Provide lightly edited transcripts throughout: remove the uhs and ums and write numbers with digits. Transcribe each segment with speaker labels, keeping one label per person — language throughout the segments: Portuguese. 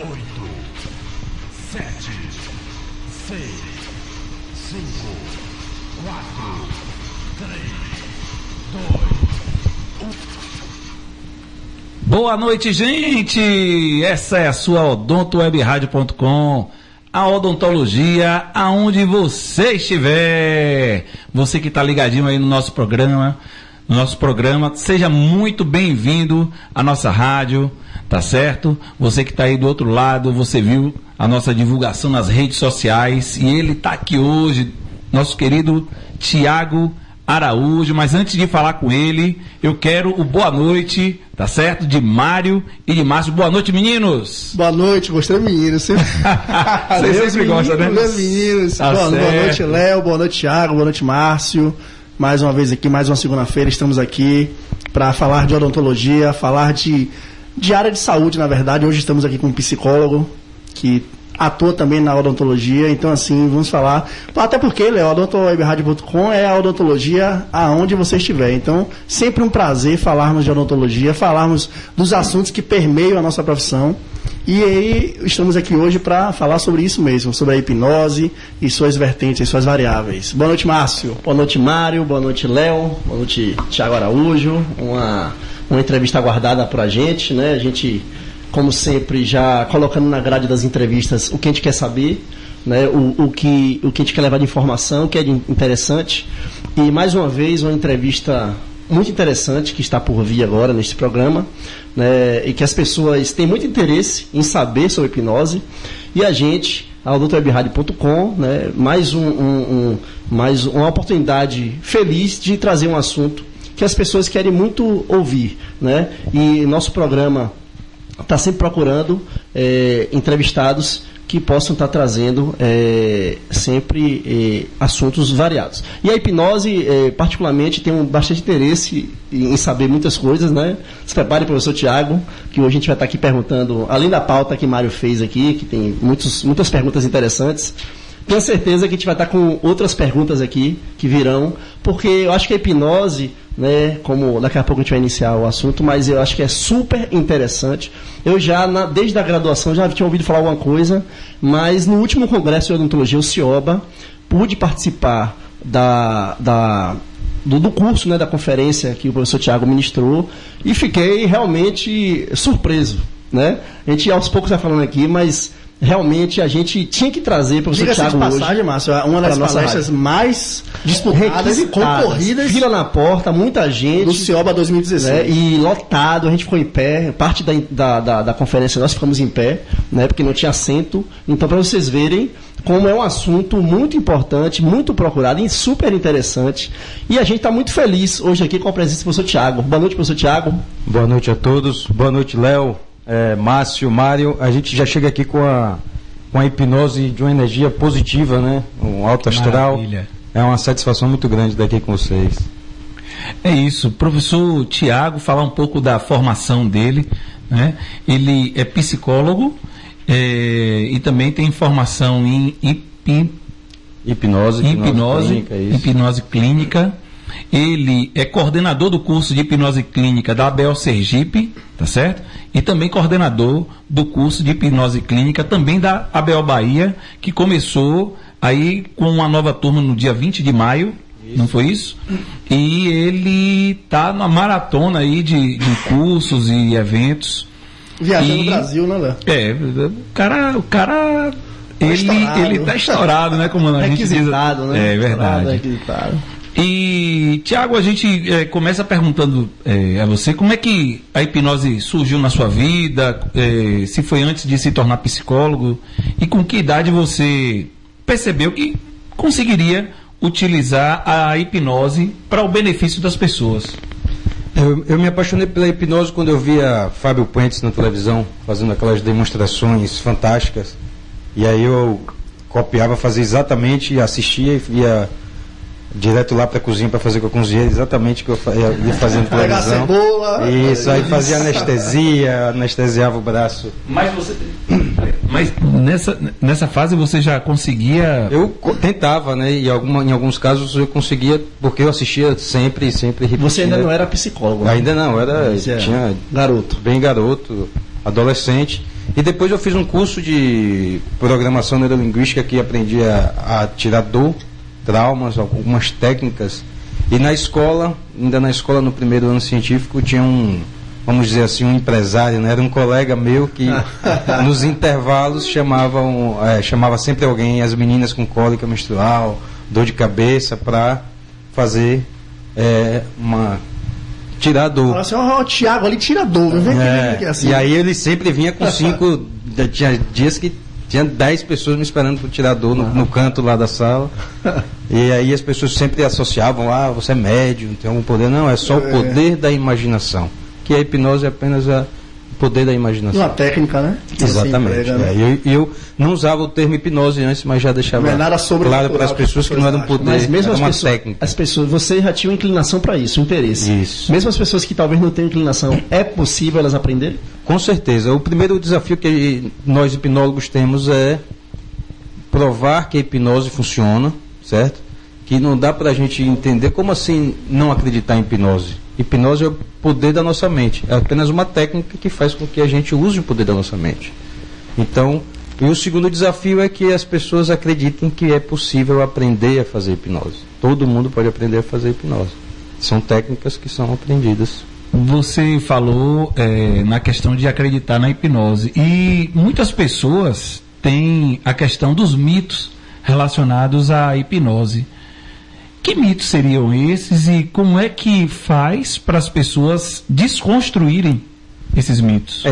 Speaker 1: 8, 7, 6, 5, 4, 3, 2, 1.
Speaker 2: Boa noite, gente! Essa é a sua odontowebradio.com, a odontologia aonde você estiver. Você que está ligadinho aí no nosso programa, seja muito bem-vindo à nossa rádio, tá certo? Você que está aí do outro lado, você viu a nossa divulgação nas redes sociais e ele está aqui hoje, nosso querido Tiago Araújo. Mas antes de falar com ele, eu quero o boa noite, tá certo? De Mário e de Márcio. Boa noite, meninos!
Speaker 3: Boa noite, gostei do menino. Você
Speaker 2: sempre gosta, né?
Speaker 3: Meninos.
Speaker 2: Tá
Speaker 3: boa noite, Léo, boa noite, Thiago, boa noite, Márcio. Mais uma vez aqui, mais uma segunda-feira, estamos aqui para falar de odontologia, falar de área de saúde, na verdade. Hoje estamos aqui com um psicólogo que atua também na odontologia, então assim, vamos falar, até porque, Léo, odontowebradio.com é a odontologia aonde você estiver, então sempre um prazer falarmos de odontologia, falarmos dos assuntos que permeiam a nossa profissão, e aí estamos aqui hoje para falar sobre isso mesmo, sobre a hipnose e suas vertentes, e suas variáveis. Boa noite, Márcio.
Speaker 4: Boa noite, Mário, boa noite, Léo, boa noite, Tiago Araújo, uma entrevista aguardada por a gente, né, a gente, como sempre, já colocando na grade das entrevistas o que a gente quer saber, né, o que a gente quer levar de informação, o que é interessante. E, mais uma vez, uma entrevista muito interessante que está por vir agora neste programa, né, e que as pessoas têm muito interesse em saber sobre hipnose. E a gente, a odontowebradio.com, né, mais uma oportunidade feliz de trazer um assunto que as pessoas querem muito ouvir, né, e nosso programa está sempre procurando entrevistados que possam estar trazendo sempre assuntos variados. E a hipnose, particularmente, tem bastante interesse em saber muitas coisas, né? Se prepare, professor Tiago, que hoje a gente vai estar aqui perguntando, além da pauta que Mário fez aqui, que tem muitas perguntas interessantes. Tenho certeza que a gente vai estar com outras perguntas aqui que virão, porque eu acho que a hipnose, né, como daqui a pouco a gente vai iniciar o assunto, mas eu acho que é super interessante. Eu já, desde a graduação, já tinha ouvido falar alguma coisa, mas no último congresso de odontologia, o CIOBA, pude participar do curso, né, da conferência que o professor Tiago ministrou, e fiquei realmente surpreso, né? A gente aos poucos vai falando aqui, mas realmente a gente tinha que trazer para o professor Tiago hoje.
Speaker 3: Passagem, Márcio, uma das palestras mais disputadas e concorridas.
Speaker 4: Fila na porta, muita gente.
Speaker 3: Do CIOBA 2016.
Speaker 4: Né, e lotado, a gente ficou em pé. Parte da conferência nós ficamos em pé, né, porque não tinha assento. Então, para vocês verem como é um assunto muito importante, muito procurado e super interessante. E a gente está muito feliz hoje aqui com a presença do professor Tiago. Boa noite, professor Tiago.
Speaker 5: Boa noite a todos. Boa noite, Léo. Márcio, Mário, a gente já chega aqui com a hipnose de uma energia positiva, né? Um alto astral.
Speaker 2: Maravilha.
Speaker 5: É uma satisfação muito grande estar aqui com vocês.
Speaker 2: É isso, professor Tiago, falar um pouco da formação dele, né? Ele é psicólogo e também tem formação em hipnose clínica. Ele é coordenador do curso de hipnose clínica da ABEL Sergipe, tá certo? E também coordenador do curso de hipnose clínica também da ABEL Bahia, que começou aí com uma nova turma no dia 20 de maio, isso. Não foi isso? E ele tá na maratona aí de cursos e eventos.
Speaker 3: Viajando no Brasil, né, Léo?
Speaker 2: O cara ele tá estourado, né, como a gente diz.
Speaker 3: Né?
Speaker 2: É verdade. E, Tiago, a gente começa perguntando a você como é que a hipnose surgiu na sua vida, se foi antes de se tornar psicólogo, e com que idade você percebeu que conseguiria utilizar a hipnose para o benefício das pessoas.
Speaker 5: Eu me apaixonei pela hipnose quando eu via Fábio Puentes na televisão, fazendo aquelas demonstrações fantásticas. E aí eu copiava, fazia exatamente, assistia e ia direto lá para a cozinha para fazer com a cozinheira exatamente o que eu ia fazendo na televisão.
Speaker 3: Cebola.
Speaker 5: Isso, aí fazia anestesia, anestesiava o braço.
Speaker 2: Mas nessa fase você já conseguia...
Speaker 5: Eu tentava, né? E em alguns casos eu conseguia, porque eu assistia sempre repetindo.
Speaker 3: Você ainda não era psicólogo, né?
Speaker 5: Ainda não, tinha
Speaker 3: garoto.
Speaker 5: Bem garoto, adolescente. E depois eu fiz um curso de programação neurolinguística que aprendi a tirar dor, traumas, algumas técnicas. E na escola, ainda na escola, no primeiro ano científico, tinha vamos dizer assim, um empresário, né? Era um colega meu que nos intervalos chamava sempre alguém, as meninas com cólica menstrual, dor de cabeça, para fazer tirar a dor.
Speaker 3: Fala assim, o Thiago ali tira a dor, não vem assim.
Speaker 5: E aí ele sempre vinha com 5, tinha dias que tinha 10 pessoas me esperando para tirar a dor no canto lá da sala. E aí as pessoas sempre associavam, você é médium, tem algum poder. Não, é só o poder da imaginação. Que a hipnose é apenas o poder da imaginação.
Speaker 3: E uma técnica, né?
Speaker 5: Exatamente.
Speaker 3: Emprega, né?
Speaker 5: Eu não usava o termo hipnose antes, mas já deixava claro para as pessoas que não era um poder,
Speaker 3: mas mesmo
Speaker 5: era uma
Speaker 3: pessoas,
Speaker 5: técnica.
Speaker 3: As pessoas, você já tinha uma inclinação para isso, um interesse.
Speaker 5: Isso.
Speaker 3: Mesmo as pessoas que talvez não tenham inclinação, é possível elas aprenderem?
Speaker 5: Com certeza. O primeiro desafio que nós hipnólogos temos é provar que a hipnose funciona, certo? Que não dá para a gente entender como assim não acreditar em hipnose. Hipnose é o poder da nossa mente. É apenas uma técnica que faz com que a gente use o poder da nossa mente. Então, e o segundo desafio é que as pessoas acreditem que é possível aprender a fazer hipnose. Todo mundo pode aprender a fazer hipnose. São técnicas que são aprendidas.
Speaker 2: Você falou na questão de acreditar na hipnose. E muitas pessoas têm a questão dos mitos relacionados à hipnose. Que mitos seriam esses e como é que faz para as pessoas desconstruírem esses mitos?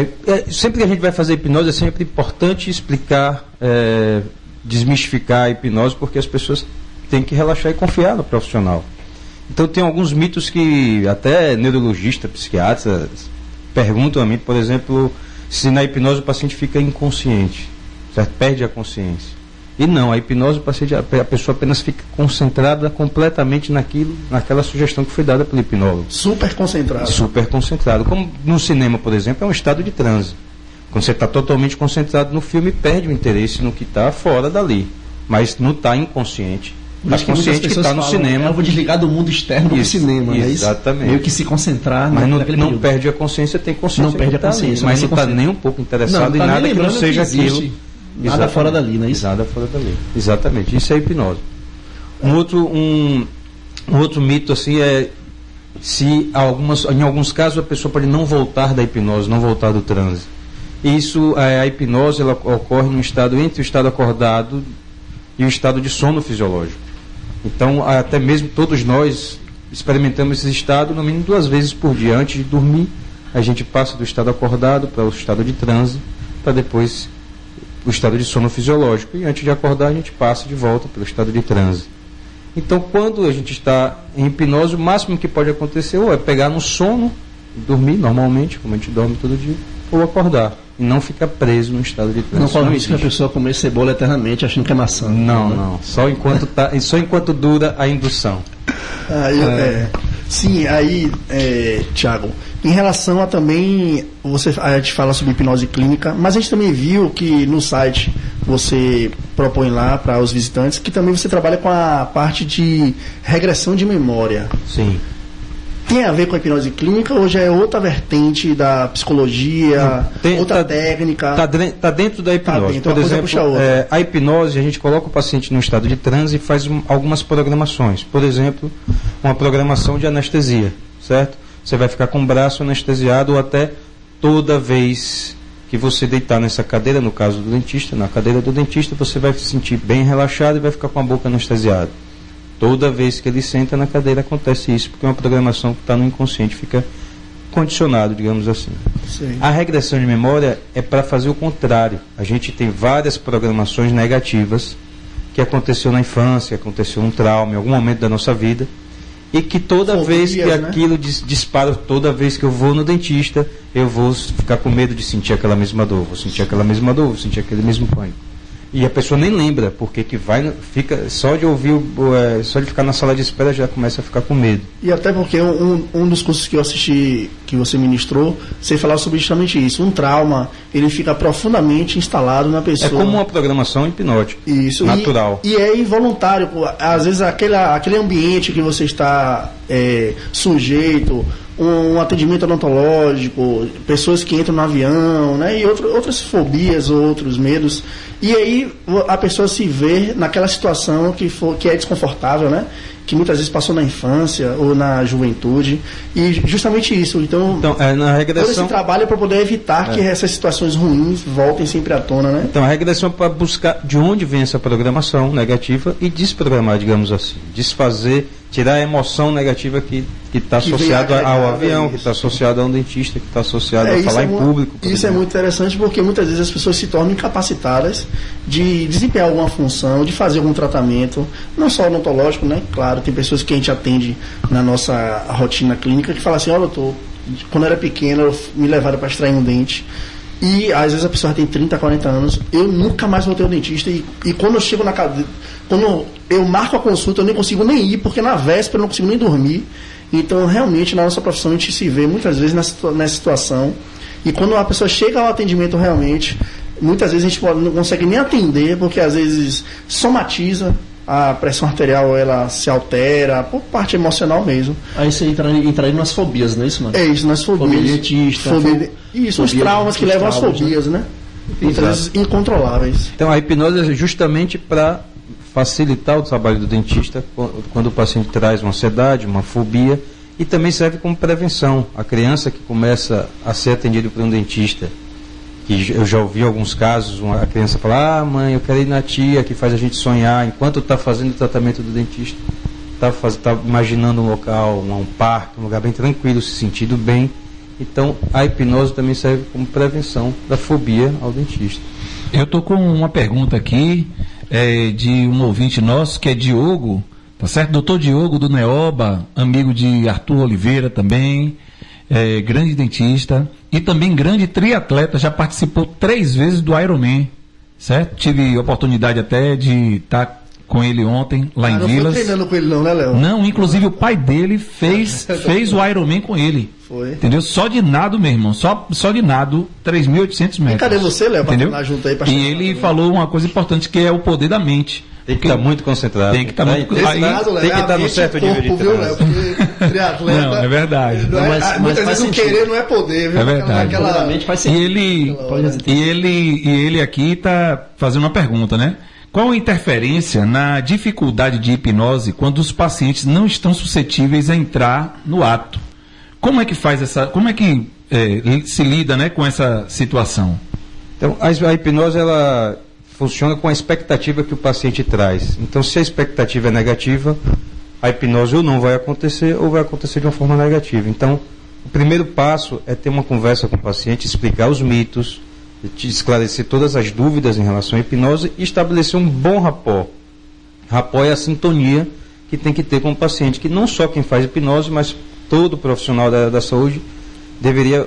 Speaker 5: Sempre que a gente vai fazer hipnose é sempre importante explicar, desmistificar a hipnose, porque as pessoas têm que relaxar e confiar no profissional. Então tem alguns mitos que até neurologistas, psiquiatras perguntam a mim, por exemplo, se na hipnose o paciente fica inconsciente, certo? Perde a consciência. E não, a hipnose, a pessoa apenas fica concentrada completamente naquela sugestão que foi dada pelo hipnólogo.
Speaker 3: Super concentrado.
Speaker 5: Super concentrado. Como no cinema, por exemplo, é um estado de transe. Quando você está totalmente concentrado no filme, perde o interesse no que está fora dali. Mas não está inconsciente. Está consciente que está no cinema.
Speaker 3: Eu vou desligar do mundo externo do cinema.
Speaker 5: Exatamente.
Speaker 3: Meio que se concentrar
Speaker 5: naquele não perde a consciência, tem consciência.
Speaker 3: Não perde a consciência.
Speaker 5: Mas não está nem um pouco interessado em nada que não seja aquilo.
Speaker 3: Nada fora dali, não é isso?
Speaker 5: Nada fora dali. Exatamente. Isso é hipnose. Um outro mito assim é se em alguns casos a pessoa pode não voltar da hipnose, não voltar do transe. Isso, a hipnose ela ocorre no estado entre o estado acordado e o estado de sono fisiológico. Então, até mesmo todos nós experimentamos esse estado no mínimo 2 vezes por dia. Antes de dormir, a gente passa do estado acordado para o estado de transe, para depois o estado de sono fisiológico. E antes de acordar, a gente passa de volta pelo estado de transe. Então, quando a gente está em hipnose, o máximo que pode acontecer ou é pegar no sono, dormir normalmente, como a gente dorme todo dia, ou acordar. E não ficar preso no estado de transe.
Speaker 3: Não corre risco que a pessoa comer cebola eternamente achando que é maçã.
Speaker 5: Não. Só enquanto dura a indução.
Speaker 3: Sim, Thiago, em relação a também, a gente fala sobre hipnose clínica, mas a gente também viu que no site você propõe lá para os visitantes que também você trabalha com a parte de regressão de memória.
Speaker 5: Sim.
Speaker 3: Tem a ver com a hipnose clínica ou já é outra vertente da psicologia, outra técnica?
Speaker 5: Está dentro da hipnose. Por exemplo, a hipnose, a gente coloca o paciente num estado de transe e faz algumas programações. Por exemplo, uma programação de anestesia, certo? Você vai ficar com o braço anestesiado ou até toda vez que você deitar nessa cadeira, no caso do dentista, na cadeira do dentista, você vai se sentir bem relaxado e vai ficar com a boca anestesiada. Toda vez que ele senta na cadeira acontece isso, porque é uma programação que está no inconsciente, fica condicionado, digamos assim.
Speaker 3: Sim.
Speaker 5: A regressão de memória é para fazer o contrário. A gente tem várias programações negativas que aconteceu na infância, aconteceu um trauma, em algum momento da nossa vida, e que toda vez que aquilo dispara, toda vez que eu vou no dentista, eu vou ficar com medo de sentir aquela mesma dor, vou sentir aquela mesma dor, vou sentir aquele mesmo pânico. E a pessoa nem lembra, porque fica só de ouvir, só de ficar na sala de espera já começa a ficar com medo.
Speaker 3: E até porque um dos cursos que eu assisti, que você ministrou, você falava sobre justamente isso. Um trauma, ele fica profundamente instalado na pessoa.
Speaker 5: É como uma programação hipnótica,
Speaker 3: isso,
Speaker 5: natural.
Speaker 3: E é involuntário. Às vezes aquele ambiente que você está sujeito, um atendimento odontológico, pessoas que entram no avião, né? E outras fobias, outros medos. E aí a pessoa se vê naquela situação que é desconfortável, né? Que muitas vezes passou na infância ou na juventude. E justamente isso. Então
Speaker 5: na regressão,
Speaker 3: todo esse trabalho é para poder evitar que essas situações ruins voltem sempre à tona, né?
Speaker 5: Então a regressão é para buscar de onde vem essa programação negativa e desprogramar, digamos assim. Desfazer, tirar a emoção negativa que está associada ao avião, que está associada a um dentista, que está associada a falar em público.
Speaker 3: Isso é muito interessante porque muitas vezes as pessoas se tornam incapacitadas de desempenhar alguma função, de fazer algum tratamento, não só odontológico, né? Claro, tem pessoas que a gente atende na nossa rotina clínica que falam assim, olha, doutor, quando eu era pequena, me levaram para extrair um dente. E às vezes a pessoa tem 30, 40 anos, eu nunca mais voltei ao dentista e quando eu chego quando eu marco a consulta, eu nem consigo nem ir, porque na véspera eu não consigo nem dormir. Então, realmente, na nossa profissão, a gente se vê muitas vezes nessa situação. E quando a pessoa chega ao atendimento realmente, muitas vezes a gente não consegue nem atender, porque às vezes somatiza, a pressão arterial ela se altera, por parte emocional mesmo.
Speaker 4: Aí você entraria nas fobias, não é isso, mano?
Speaker 3: É isso, nas fobias.
Speaker 4: Fobia dentista.
Speaker 3: Isso, os traumas que levam às fobias, né? Muitas vezes incontroláveis.
Speaker 5: Então, a hipnose é justamente para facilitar o trabalho do dentista quando o paciente traz uma ansiedade, uma fobia, e também serve como prevenção. A criança que começa a ser atendida por um dentista, que eu já ouvi alguns casos, a criança fala, mãe, eu quero ir na tia, que faz a gente sonhar, enquanto está fazendo o tratamento do dentista, está imaginando um local, um parque, um lugar bem tranquilo, se sentindo bem. Então, a hipnose também serve como prevenção da fobia ao dentista.
Speaker 2: Eu estou com uma pergunta aqui, de um ouvinte nosso, que é Diogo, tá certo? Doutor Diogo do Neoba, amigo de Arthur Oliveira também, grande dentista e também grande triatleta, já participou 3 vezes do Ironman, certo? Tive oportunidade até de estar com ele ontem, lá em Vilas.
Speaker 3: Não foi treinando com ele não, né, Léo?
Speaker 2: Não, inclusive o pai dele fez o Ironman com ele.
Speaker 3: Foi.
Speaker 2: Entendeu? Só de nado, meu irmão. Só de nado, 3.800 metros.
Speaker 3: E cadê você, Léo, pra treinar junto aí?
Speaker 2: E ele falou uma coisa importante, que é o poder da mente.
Speaker 5: Tem que estar muito concentrado.
Speaker 2: Tem que estar muito
Speaker 5: concentrado. Tem que estar no certo nível de treino.
Speaker 3: Triatleta.
Speaker 2: Não, é verdade.
Speaker 3: Muitas vezes o querer não é poder, viu?
Speaker 2: É verdade. E ele aqui está fazendo uma pergunta, né? Qual a interferência na dificuldade de hipnose quando os pacientes não estão suscetíveis a entrar no ato? Como é que se lida, né, com essa situação?
Speaker 5: Então, a hipnose, ela funciona com a expectativa que o paciente traz. Então, se a expectativa é negativa, a hipnose ou não vai acontecer, ou vai acontecer de uma forma negativa. Então, o primeiro passo é ter uma conversa com o paciente, explicar os mitos, esclarecer todas as dúvidas em relação à hipnose e estabelecer um bom rapport. Rapport é a sintonia que tem que ter com o paciente, que não só quem faz hipnose, mas todo profissional da saúde deveria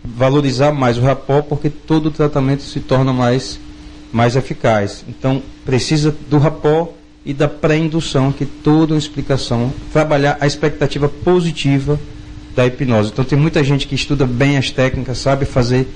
Speaker 5: valorizar mais o rapport, porque todo o tratamento se torna mais eficaz. Então, precisa do rapport e da pré-indução, que toda uma explicação, trabalhar a expectativa positiva da hipnose. Então, tem muita gente que estuda bem as técnicas, sabe fazer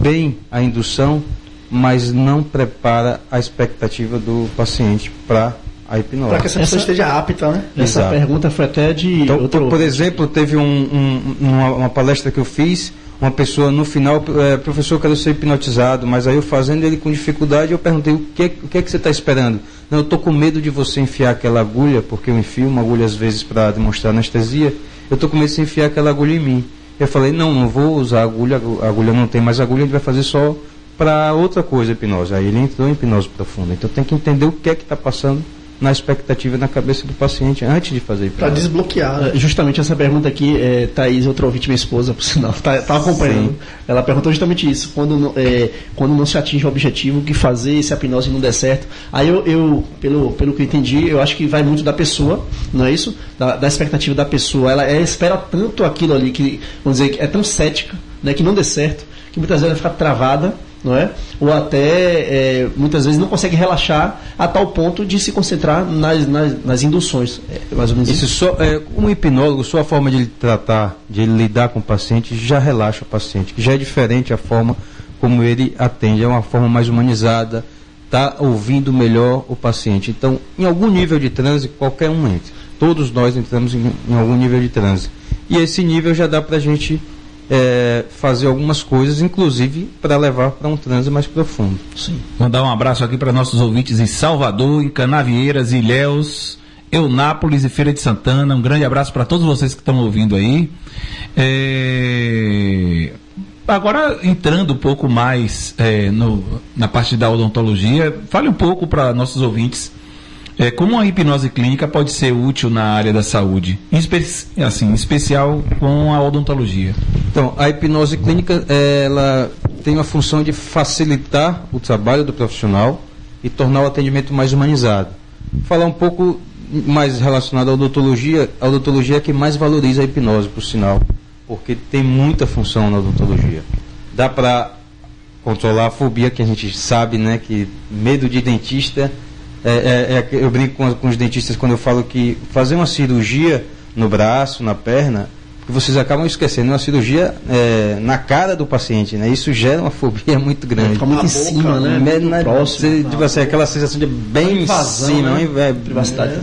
Speaker 5: bem a indução, mas não prepara a expectativa do paciente para a hipnose.
Speaker 3: Para que essa pessoa esteja apta, né?
Speaker 4: Essa
Speaker 5: Exato.
Speaker 4: pergunta foi até de...
Speaker 5: Então, por exemplo, teve uma palestra que eu fiz, uma pessoa no final, professor, eu quero ser hipnotizado, mas aí eu fazendo ele com dificuldade, eu perguntei, o que é que você está esperando? Não, eu estou com medo de você enfiar aquela agulha, porque eu enfio uma agulha às vezes para demonstrar anestesia, eu estou com medo de você enfiar aquela agulha em mim. Eu falei, não vou usar agulha, a agulha não tem mais agulha, a gente vai fazer só para outra coisa hipnose. Aí ele entrou em hipnose profunda. Então tem que entender o que é que está passando na expectativa na cabeça do paciente antes de fazer hipnose.
Speaker 3: Para desbloquear.
Speaker 4: Justamente essa pergunta aqui, Thaís, outra ouvinte, minha esposa, por sinal, está acompanhando. Sim. Ela perguntou justamente isso, quando não se atinge o objetivo, o que fazer se a hipnose não der certo. Aí pelo que eu entendi, eu acho que vai muito da pessoa, não é isso? Da expectativa da pessoa. Ela espera tanto aquilo ali, que, vamos dizer, que é tão cética, né, que não dê certo, que muitas vezes ela fica travada, não é? Ou até muitas vezes não consegue relaxar a tal ponto de se concentrar nas induções. Mais ou menos
Speaker 5: isso. Como hipnólogo, sua forma de tratar, de lidar com o paciente já relaxa o paciente, que já é diferente a forma como ele atende, é uma forma mais humanizada, está ouvindo melhor o paciente. Então, em algum nível de transe, qualquer um entra. Todos nós entramos em algum nível de transe. e esse nível já dá para a gente fazer algumas coisas, inclusive para levar para um transe mais profundo.
Speaker 2: Sim. Mandar um abraço aqui para nossos ouvintes em Salvador, em Canavieiras, Ilhéus, Eunápolis e Feira de Santana. Um grande abraço para todos vocês que estão ouvindo aí. Agora, entrando um pouco mais na parte da odontologia, fale um pouco para nossos ouvintes como a hipnose clínica pode ser útil na área da saúde, em especial com a odontologia.
Speaker 5: Então, a hipnose clínica ela tem a função de facilitar o trabalho do profissional e tornar o atendimento mais humanizado. Falar um pouco mais relacionado à odontologia, a odontologia é que mais valoriza a hipnose, por sinal, porque tem muita função na odontologia. Dá para controlar a fobia, que a gente sabe, né, que medo de dentista, eu brinco com os dentistas quando eu falo que fazer uma cirurgia no braço, na perna, que vocês acabam esquecendo, uma cirurgia na cara do paciente, né? Isso gera uma fobia muito grande.
Speaker 4: Fica muito em cima, né?
Speaker 5: Próximo, tipo assim, aquela sensação de bem invasão, em cima, né?
Speaker 4: Privacidade.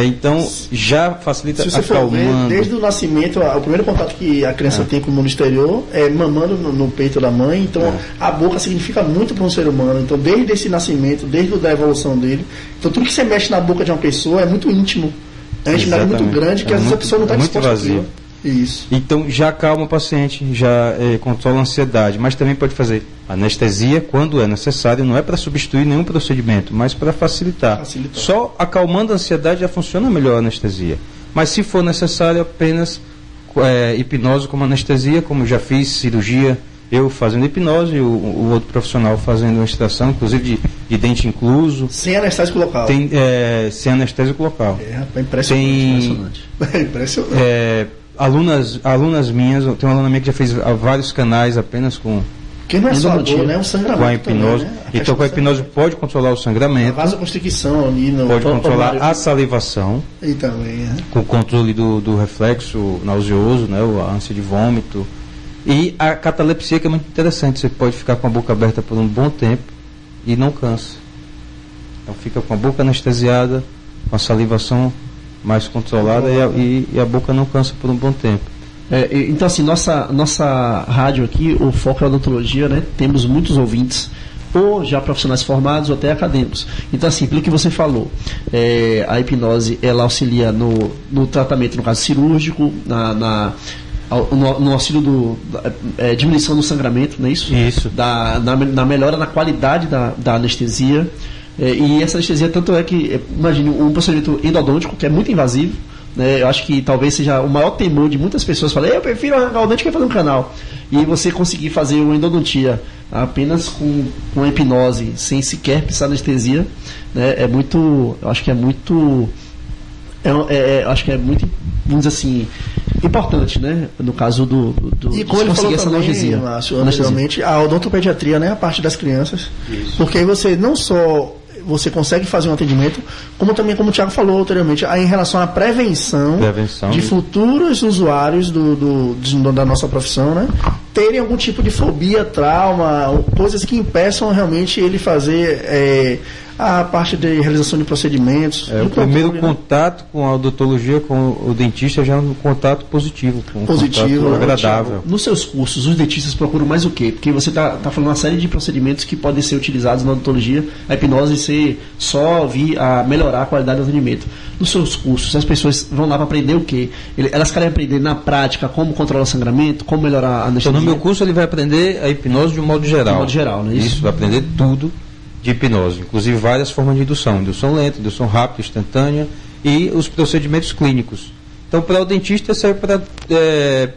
Speaker 5: Então, já facilita.
Speaker 3: Se você for ver, desde o nascimento, o primeiro contato que a criança tem com o mundo exterior é mamando no peito da mãe. Então, a boca significa muito para um ser humano. Então, desde esse nascimento, desde a evolução dele, então tudo que você mexe na boca de uma pessoa é muito íntimo. É uma intimidade muito grande que às vezes a pessoa não está disposta a aquilo. Isso.
Speaker 5: Então já acalma o paciente, já controla a ansiedade, mas também pode fazer anestesia quando é necessário, não é para substituir nenhum procedimento, mas para facilitar. Só acalmando a ansiedade já funciona melhor a anestesia. Mas se for necessário, apenas hipnose como anestesia, como já fiz cirurgia, eu fazendo hipnose e o outro profissional fazendo uma extração, inclusive de dente incluso.
Speaker 3: Sem anestésico local.
Speaker 5: Sem anestésico local.
Speaker 3: Impressionante.
Speaker 5: Impressionante. Alunas minhas, tem uma aluna minha que já fez vários canais apenas com...
Speaker 3: Que não é só a dor, né? É um sangramento
Speaker 5: com a hipnose.
Speaker 3: Também, né?
Speaker 5: Então com a hipnose pode controlar o sangramento.
Speaker 3: A vasoconstricção ali no...
Speaker 5: Pode controlar a salivação.
Speaker 3: E também,
Speaker 5: com o controle do reflexo nauseoso, né? A ânsia de vômito. E a catalepsia, que é muito interessante. Você pode ficar com a boca aberta por um bom tempo e não cansa. Então fica com a boca anestesiada, com a salivação mais controlada e a boca não cansa por um bom tempo.
Speaker 4: Então, assim, nossa rádio aqui, o foco é a odontologia, né? Temos muitos ouvintes, ou já profissionais formados, ou até acadêmicos. Então, assim, pelo que você falou, a hipnose, ela auxilia no tratamento, no caso cirúrgico, no auxílio diminuição do sangramento, não é isso?
Speaker 5: Isso.
Speaker 4: Na melhora na qualidade da anestesia. E essa anestesia, tanto é que, imagine, um procedimento endodôntico, que é muito invasivo, né? Eu acho que talvez seja o maior temor de muitas pessoas falarem, eu prefiro arrancar o dente que fazer um canal. E você conseguir fazer uma endodontia apenas com a hipnose, sem sequer precisar de anestesia, né? Eu acho que é muito, vamos dizer assim, importante, né? No caso
Speaker 3: e como ele falou também, Márcio, anteriormente, a odontopediatria, né? A parte das crianças. Isso. Porque aí você não só você consegue fazer um atendimento, como também, como o Thiago falou anteriormente, em relação à prevenção de futuros usuários da nossa profissão, né? Terem algum tipo de fobia, trauma, coisas que impeçam realmente ele fazer a parte de realização de procedimentos.
Speaker 5: O primeiro contato com a odontologia, com o dentista, já é um contato positivo, um contato agradável.
Speaker 4: Nos seus cursos, os dentistas procuram mais o quê? Porque você está falando uma série de procedimentos que podem ser utilizados na odontologia, a hipnose ser só vir a melhorar a qualidade do atendimento. Nos seus cursos, as pessoas vão lá para aprender o quê? Elas querem aprender na prática como controlar o sangramento, como melhorar a anestesia.
Speaker 5: Então, no meu curso, ele vai aprender a hipnose de um modo geral.
Speaker 4: De modo geral, não é isso?
Speaker 5: Isso, vai aprender tudo de hipnose, inclusive várias formas de indução lenta, indução rápida, instantânea e os procedimentos clínicos. Então, para o dentista, serve para,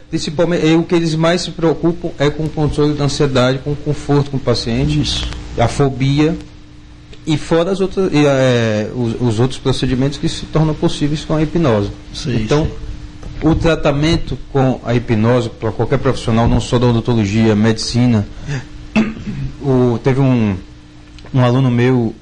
Speaker 5: principalmente, o que eles mais se preocupam é com o controle da ansiedade, com o conforto com o paciente,
Speaker 4: isso,
Speaker 5: a fobia, e fora os outros procedimentos que se tornam possíveis com a hipnose. Então, o tratamento com a hipnose, para qualquer profissional, não só da odontologia, medicina, teve um aluno meu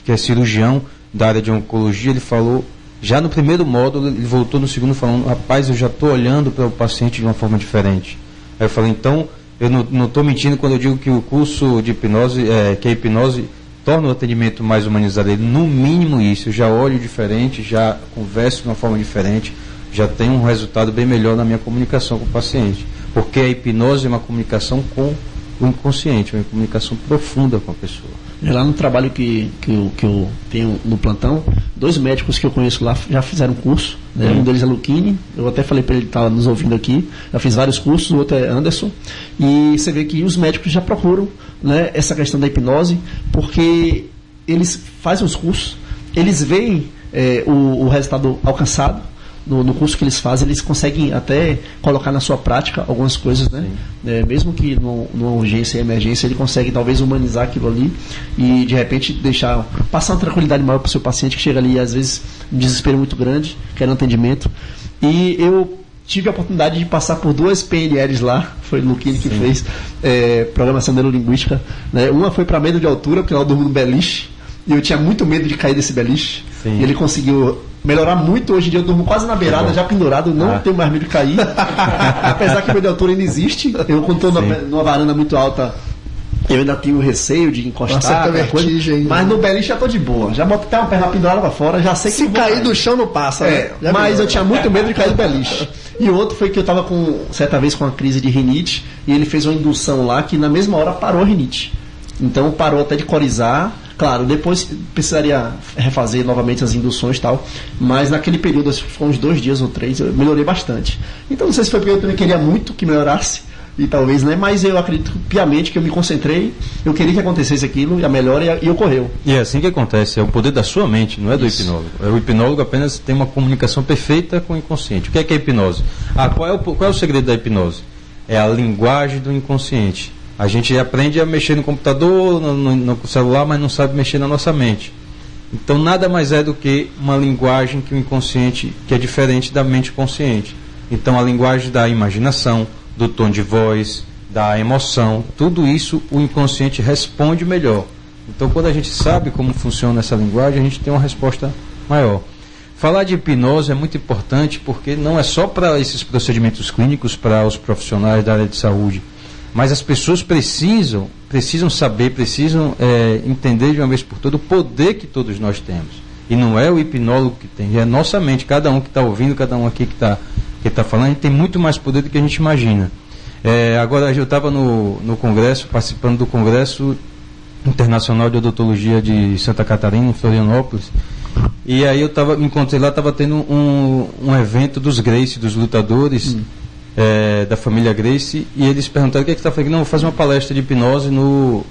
Speaker 5: que é cirurgião da área de oncologia, ele falou, já no primeiro módulo, ele voltou no segundo falando, rapaz, eu já estou olhando para o paciente de uma forma diferente. Aí eu falei, então, eu não estou mentindo quando eu digo que o curso de hipnose, que a hipnose torna o atendimento mais humanizado. Ele, no mínimo isso, eu já olho diferente, já converso de uma forma diferente, já tenho um resultado bem melhor na minha comunicação com o paciente. Porque a hipnose é uma comunicação com o inconsciente, uma comunicação profunda com a pessoa.
Speaker 4: Lá no trabalho que eu tenho no plantão, 2 médicos que eu conheço lá já fizeram curso, né? Um deles é Luquini, eu até falei para ele estar nos ouvindo aqui, já fiz vários cursos, o outro é Anderson, e você vê que os médicos já procuram, né, essa questão da hipnose, porque eles fazem os cursos, eles veem o resultado alcançado. No curso que eles fazem, eles conseguem até colocar na sua prática algumas coisas, né? Mesmo que numa urgência e emergência, ele consegue talvez humanizar aquilo ali e de repente passar uma tranquilidade maior para o seu paciente que chega ali, às vezes, um desespero muito grande, querendo atendimento. E eu tive a oportunidade de passar por 2 PNLs lá, foi o Luquini que fez, programação neurolinguística, né? Uma foi para medo de altura, porque eu durmo no beliche, e eu tinha muito medo de cair desse beliche, e ele conseguiu melhorar muito. Hoje em dia eu durmo quase na beirada, já pendurado, não tenho mais medo de cair. Apesar que o medo de altura ainda existe. Eu, quando estou numa varanda muito alta, eu ainda tenho receio de encostar, coisa, mas no beliche já estou de boa. Já boto até uma perna pendurada para fora, já sei que
Speaker 3: se cair do chão não passa.
Speaker 4: Mas eu tinha muito medo de cair do beliche. E outro foi que eu estava certa vez com uma crise de rinite, e ele fez uma indução lá que na mesma hora parou a rinite. Então parou até de corizar. Claro, depois precisaria refazer novamente as induções e tal, mas naquele período, acho que foi uns 2 dias ou 3, eu melhorei bastante. Então não sei se foi porque eu também queria muito que melhorasse, e talvez, né? Mas eu acredito piamente que eu me concentrei, eu queria que acontecesse aquilo, e a melhora e ocorreu.
Speaker 5: E é assim que acontece, é o poder da sua mente, não é do hipnólogo. O hipnólogo apenas tem uma comunicação perfeita com o inconsciente. O que é a hipnose? Qual é o segredo da hipnose? É a linguagem do inconsciente. A gente aprende a mexer no computador, no celular, mas não sabe mexer na nossa mente. Então nada mais é do que uma linguagem que o inconsciente, que é diferente da mente consciente. Então a linguagem da imaginação, do tom de voz, da emoção, tudo isso o inconsciente responde melhor. Então quando a gente sabe como funciona essa linguagem, a gente tem uma resposta maior. Falar de hipnose é muito importante porque não é só para esses procedimentos clínicos, para os profissionais da área de saúde, mas as pessoas precisam saber, precisam entender de uma vez por todas o poder que todos nós temos. E não é o hipnólogo que tem, é a nossa mente. Cada um que está ouvindo, cada um aqui que está falando, a gente tem muito mais poder do que a gente imagina. Agora, eu estava no congresso, participando do Congresso Internacional de Odontologia de Santa Catarina, em Florianópolis, e aí me encontrei lá, estava tendo um evento dos Gracie, dos lutadores, da família Gracie, e eles perguntaram o que é que você está fazendo. Não, vou fazer uma palestra de hipnose no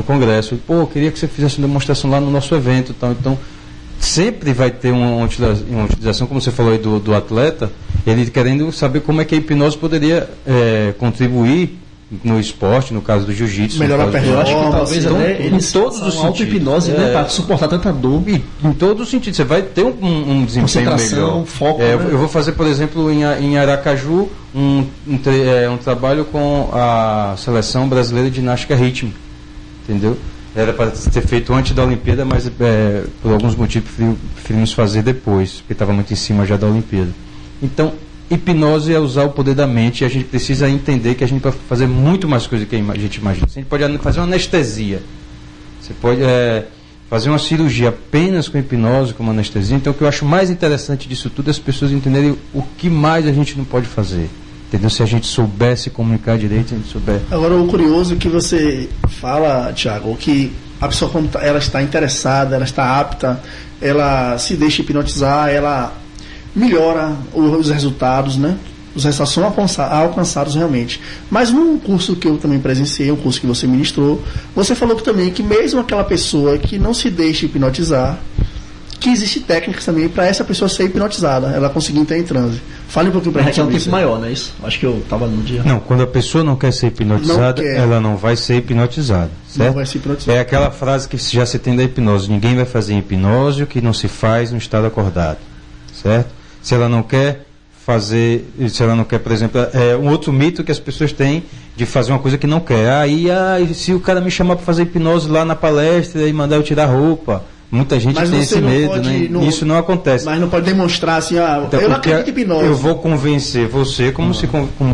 Speaker 5: congresso. Eu queria que você fizesse uma demonstração lá no nosso evento e tal. Então sempre vai ter uma utilização, como você falou aí do atleta, ele querendo saber como é que a hipnose poderia contribuir no esporte, no caso do jiu-jitsu.
Speaker 3: Melhorar a performance.
Speaker 4: Eu acho que talvez eles
Speaker 5: todos os
Speaker 4: auto-hipnose, né, para suportar tanta dor.
Speaker 5: Em todos os sentidos, você vai ter um desempenho melhor.
Speaker 4: Foco,
Speaker 5: Eu vou fazer, por exemplo, em Aracaju, um trabalho com a Seleção Brasileira de Ginástica Rítmica, entendeu? Era para ter feito antes da Olimpíada, mas por alguns motivos preferimos fazer depois, porque estava muito em cima já da Olimpíada. Então, hipnose é usar o poder da mente, e a gente precisa entender que a gente pode fazer muito mais coisa do que a gente imagina. A gente pode fazer uma anestesia, você pode fazer uma cirurgia apenas com hipnose, como anestesia. Então o que eu acho mais interessante disso tudo é as pessoas entenderem o que mais a gente não pode fazer, entendeu? Se a gente souber se comunicar direito, se a gente souber.
Speaker 3: Agora, o curioso que você fala, Thiago, que a pessoa, quando ela está interessada, ela está apta, ela se deixa hipnotizar, ela melhora os resultados, né? Os resultados são alcançados realmente. Mas num curso que eu também presenciei, um curso que você ministrou, você falou também que mesmo aquela pessoa que não se deixa hipnotizar, que existe técnicas também para essa pessoa ser hipnotizada, ela conseguir entrar em transe. Fale um pouquinho para a gente.
Speaker 4: É um tempo maior, não é isso? Acho que eu estava no dia.
Speaker 5: Não, quando a pessoa não quer ser hipnotizada, ela não vai ser hipnotizada, certo?
Speaker 3: Não vai ser hipnotizada.
Speaker 5: É aquela frase que já se tem da hipnose: ninguém vai fazer hipnose o que não se faz no estado acordado, certo? Se ela não quer, por exemplo, um outro mito que as pessoas têm de fazer uma coisa que não quer. Se o cara me chamar para fazer hipnose lá na palestra e mandar eu tirar a roupa, Muita gente
Speaker 3: Mas
Speaker 5: tem
Speaker 3: você
Speaker 5: esse
Speaker 3: não
Speaker 5: medo,
Speaker 3: pode-
Speaker 5: né?
Speaker 3: não-
Speaker 5: Isso não acontece.
Speaker 3: Mas não pode demonstrar assim,
Speaker 5: Até
Speaker 3: eu não
Speaker 5: porque
Speaker 3: acredito em hipnose.
Speaker 5: eu vou convencer você como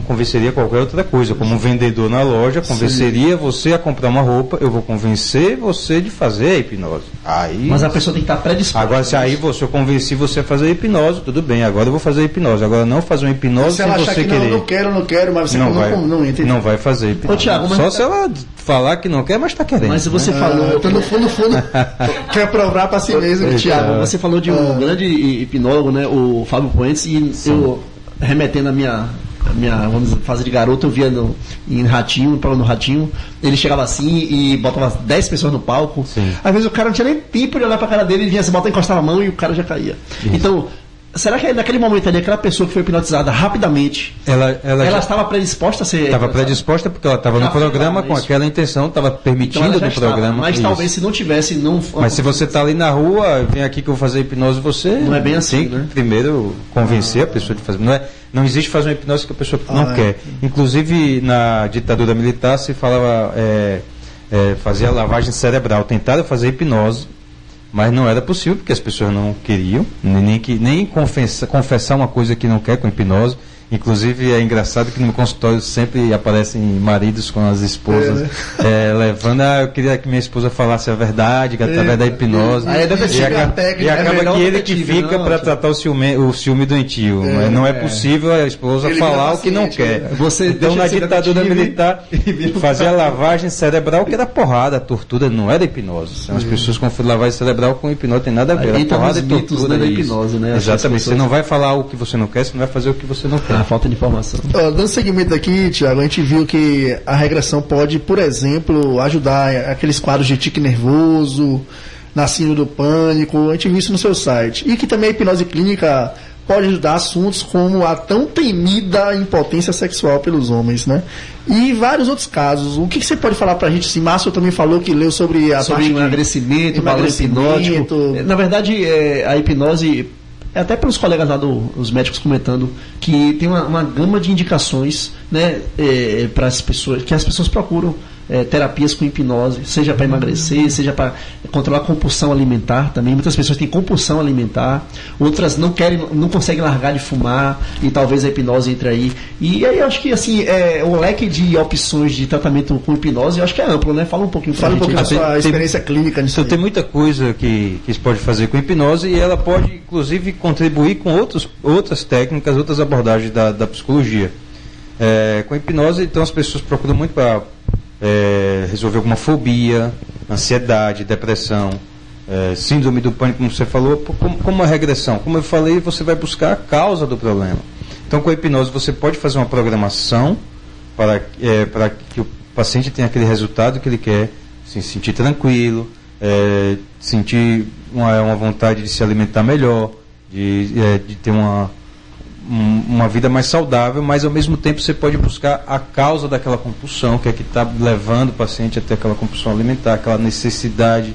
Speaker 5: convenceria qualquer outra coisa. Como um vendedor na loja, convenceria você a comprar uma roupa, eu vou convencer você de fazer a hipnose. Aí,
Speaker 4: Mas a pessoa tem que estar predisposta.
Speaker 5: agora, se aí eu convenci você a fazer a hipnose, tudo bem, agora eu vou fazer a hipnose. Agora não fazer uma hipnose
Speaker 3: Se ela
Speaker 5: sem
Speaker 3: achar
Speaker 5: você
Speaker 3: que
Speaker 5: querer.
Speaker 3: não quero, mas você não entra.
Speaker 5: Não vai fazer hipnose.
Speaker 4: Ô, Thiago, mas-
Speaker 5: Só se ela falar que não quer, mas está querendo.
Speaker 4: Mas você
Speaker 5: né?
Speaker 4: falou.
Speaker 3: Então, no fundo, quer provar pra si mesmo.
Speaker 4: Tiago, você falou de um grande hipnólogo, né, o Fábio Puentes, e eu, remetendo a minha vamos dizer, fase de garoto, eu via em Ratinho, no programa do Ratinho, ele chegava assim e botava 10 pessoas no palco.
Speaker 5: Sim.
Speaker 4: Às vezes o cara não tinha nem tempo de olhar pra cara dele, ele vinha assim, encostava a mão e o cara já caía. Então, será que naquele momento ali, aquela pessoa que foi hipnotizada rapidamente,
Speaker 5: Ela
Speaker 4: ela estava predisposta a ser.
Speaker 5: estava
Speaker 4: hipnotizada?
Speaker 5: predisposta porque ela estava no
Speaker 4: Já
Speaker 5: programa
Speaker 4: foi lá,
Speaker 5: com
Speaker 4: isso.
Speaker 5: aquela intenção, estava
Speaker 4: Então
Speaker 5: permitindo
Speaker 4: ela já
Speaker 5: do
Speaker 4: estava,
Speaker 5: programa.
Speaker 4: mas
Speaker 5: Isso.
Speaker 4: talvez se não tivesse, não.
Speaker 5: Mas se você está ali na rua, vem aqui que eu vou fazer hipnose, você
Speaker 4: Não é bem assim,
Speaker 5: tem que
Speaker 4: né?
Speaker 5: primeiro convencer a pessoa de fazer. Não existe fazer uma hipnose que a pessoa não quer. Inclusive, na ditadura militar se falava fazer a lavagem cerebral. Tentaram fazer hipnose, mas não era possível, porque as pessoas não queriam, nem confessar uma coisa que não quer com hipnose. Inclusive é engraçado que no meu consultório sempre aparecem maridos com as esposas levando, eu queria que minha esposa falasse a verdade, que através da hipnose.
Speaker 3: Aí deve
Speaker 5: E
Speaker 3: chegar
Speaker 5: acaba,
Speaker 3: técnica,
Speaker 5: e acaba
Speaker 4: melhor
Speaker 5: que ele que
Speaker 4: detetive,
Speaker 5: fica
Speaker 4: não,
Speaker 5: para
Speaker 4: tipo.
Speaker 5: tratar o ciúme doentio. Não é possível a esposa
Speaker 3: Ele
Speaker 5: falar
Speaker 3: vira
Speaker 5: o que não
Speaker 3: paciente,
Speaker 5: quer.
Speaker 3: né?
Speaker 4: Você
Speaker 5: Então
Speaker 4: deixa
Speaker 5: na
Speaker 4: de ser
Speaker 5: ditadura
Speaker 4: detetive
Speaker 5: militar
Speaker 4: e vira
Speaker 5: fazia a lavagem cerebral, que era porrada, a tortura não era hipnose. Então, as pessoas confundem lavagem cerebral com hipnose, tem nada a ver.
Speaker 4: Aí
Speaker 5: Era
Speaker 4: entra
Speaker 5: porrada
Speaker 4: nos
Speaker 5: e
Speaker 4: mitos,
Speaker 5: tortura.
Speaker 4: né, da
Speaker 5: isso.
Speaker 4: hipnose, né? Acho que as
Speaker 5: Exatamente.
Speaker 4: pessoas-
Speaker 5: Você não vai falar o que você não quer, você não vai fazer o que você não quer.
Speaker 4: A falta de informação.
Speaker 3: Dando seguimento aqui, Tiago, a gente viu que a regressão pode, por exemplo, ajudar aqueles quadros de tique nervoso, na síndrome do pânico, a gente viu isso no seu site. E que também a hipnose clínica pode ajudar assuntos como a tão temida impotência sexual pelos homens, né? E vários outros casos. O que você pode falar pra gente? Assim, Márcio também falou que leu sobre a
Speaker 4: Sobre
Speaker 3: parte de
Speaker 4: emagrecimento, balão hipnótico. Na verdade, a hipnose, até pelos colegas lá os médicos comentando, que tem uma gama de indicações, né, para as pessoas, que as pessoas procuram terapias com hipnose, seja para emagrecer, seja para controlar a compulsão alimentar também. Muitas pessoas têm compulsão alimentar, outras não conseguem largar de fumar, e talvez a hipnose entre aí. E aí eu acho que assim, o leque de opções de tratamento com hipnose, eu acho que é amplo, né? Fala um pouquinho pra
Speaker 3: Fala um
Speaker 4: gente.
Speaker 3: pouquinho da sua experiência clínica nisso
Speaker 5: Então
Speaker 3: aí.
Speaker 5: tem muita coisa que se pode fazer com hipnose, e ela pode inclusive contribuir com outras técnicas, outras abordagens da psicologia. Com hipnose, então as pessoas procuram muito para resolver alguma fobia, ansiedade, depressão, síndrome do pânico, como você falou, como uma regressão. Como eu falei, você vai buscar a causa do problema. Então, com a hipnose, você pode fazer uma programação para que o paciente tenha aquele resultado que ele quer, se sentir tranquilo, sentir uma vontade de se alimentar melhor, de ter uma vida mais saudável, mas ao mesmo tempo você pode buscar a causa daquela compulsão, que é que está levando o paciente a ter aquela compulsão alimentar, aquela necessidade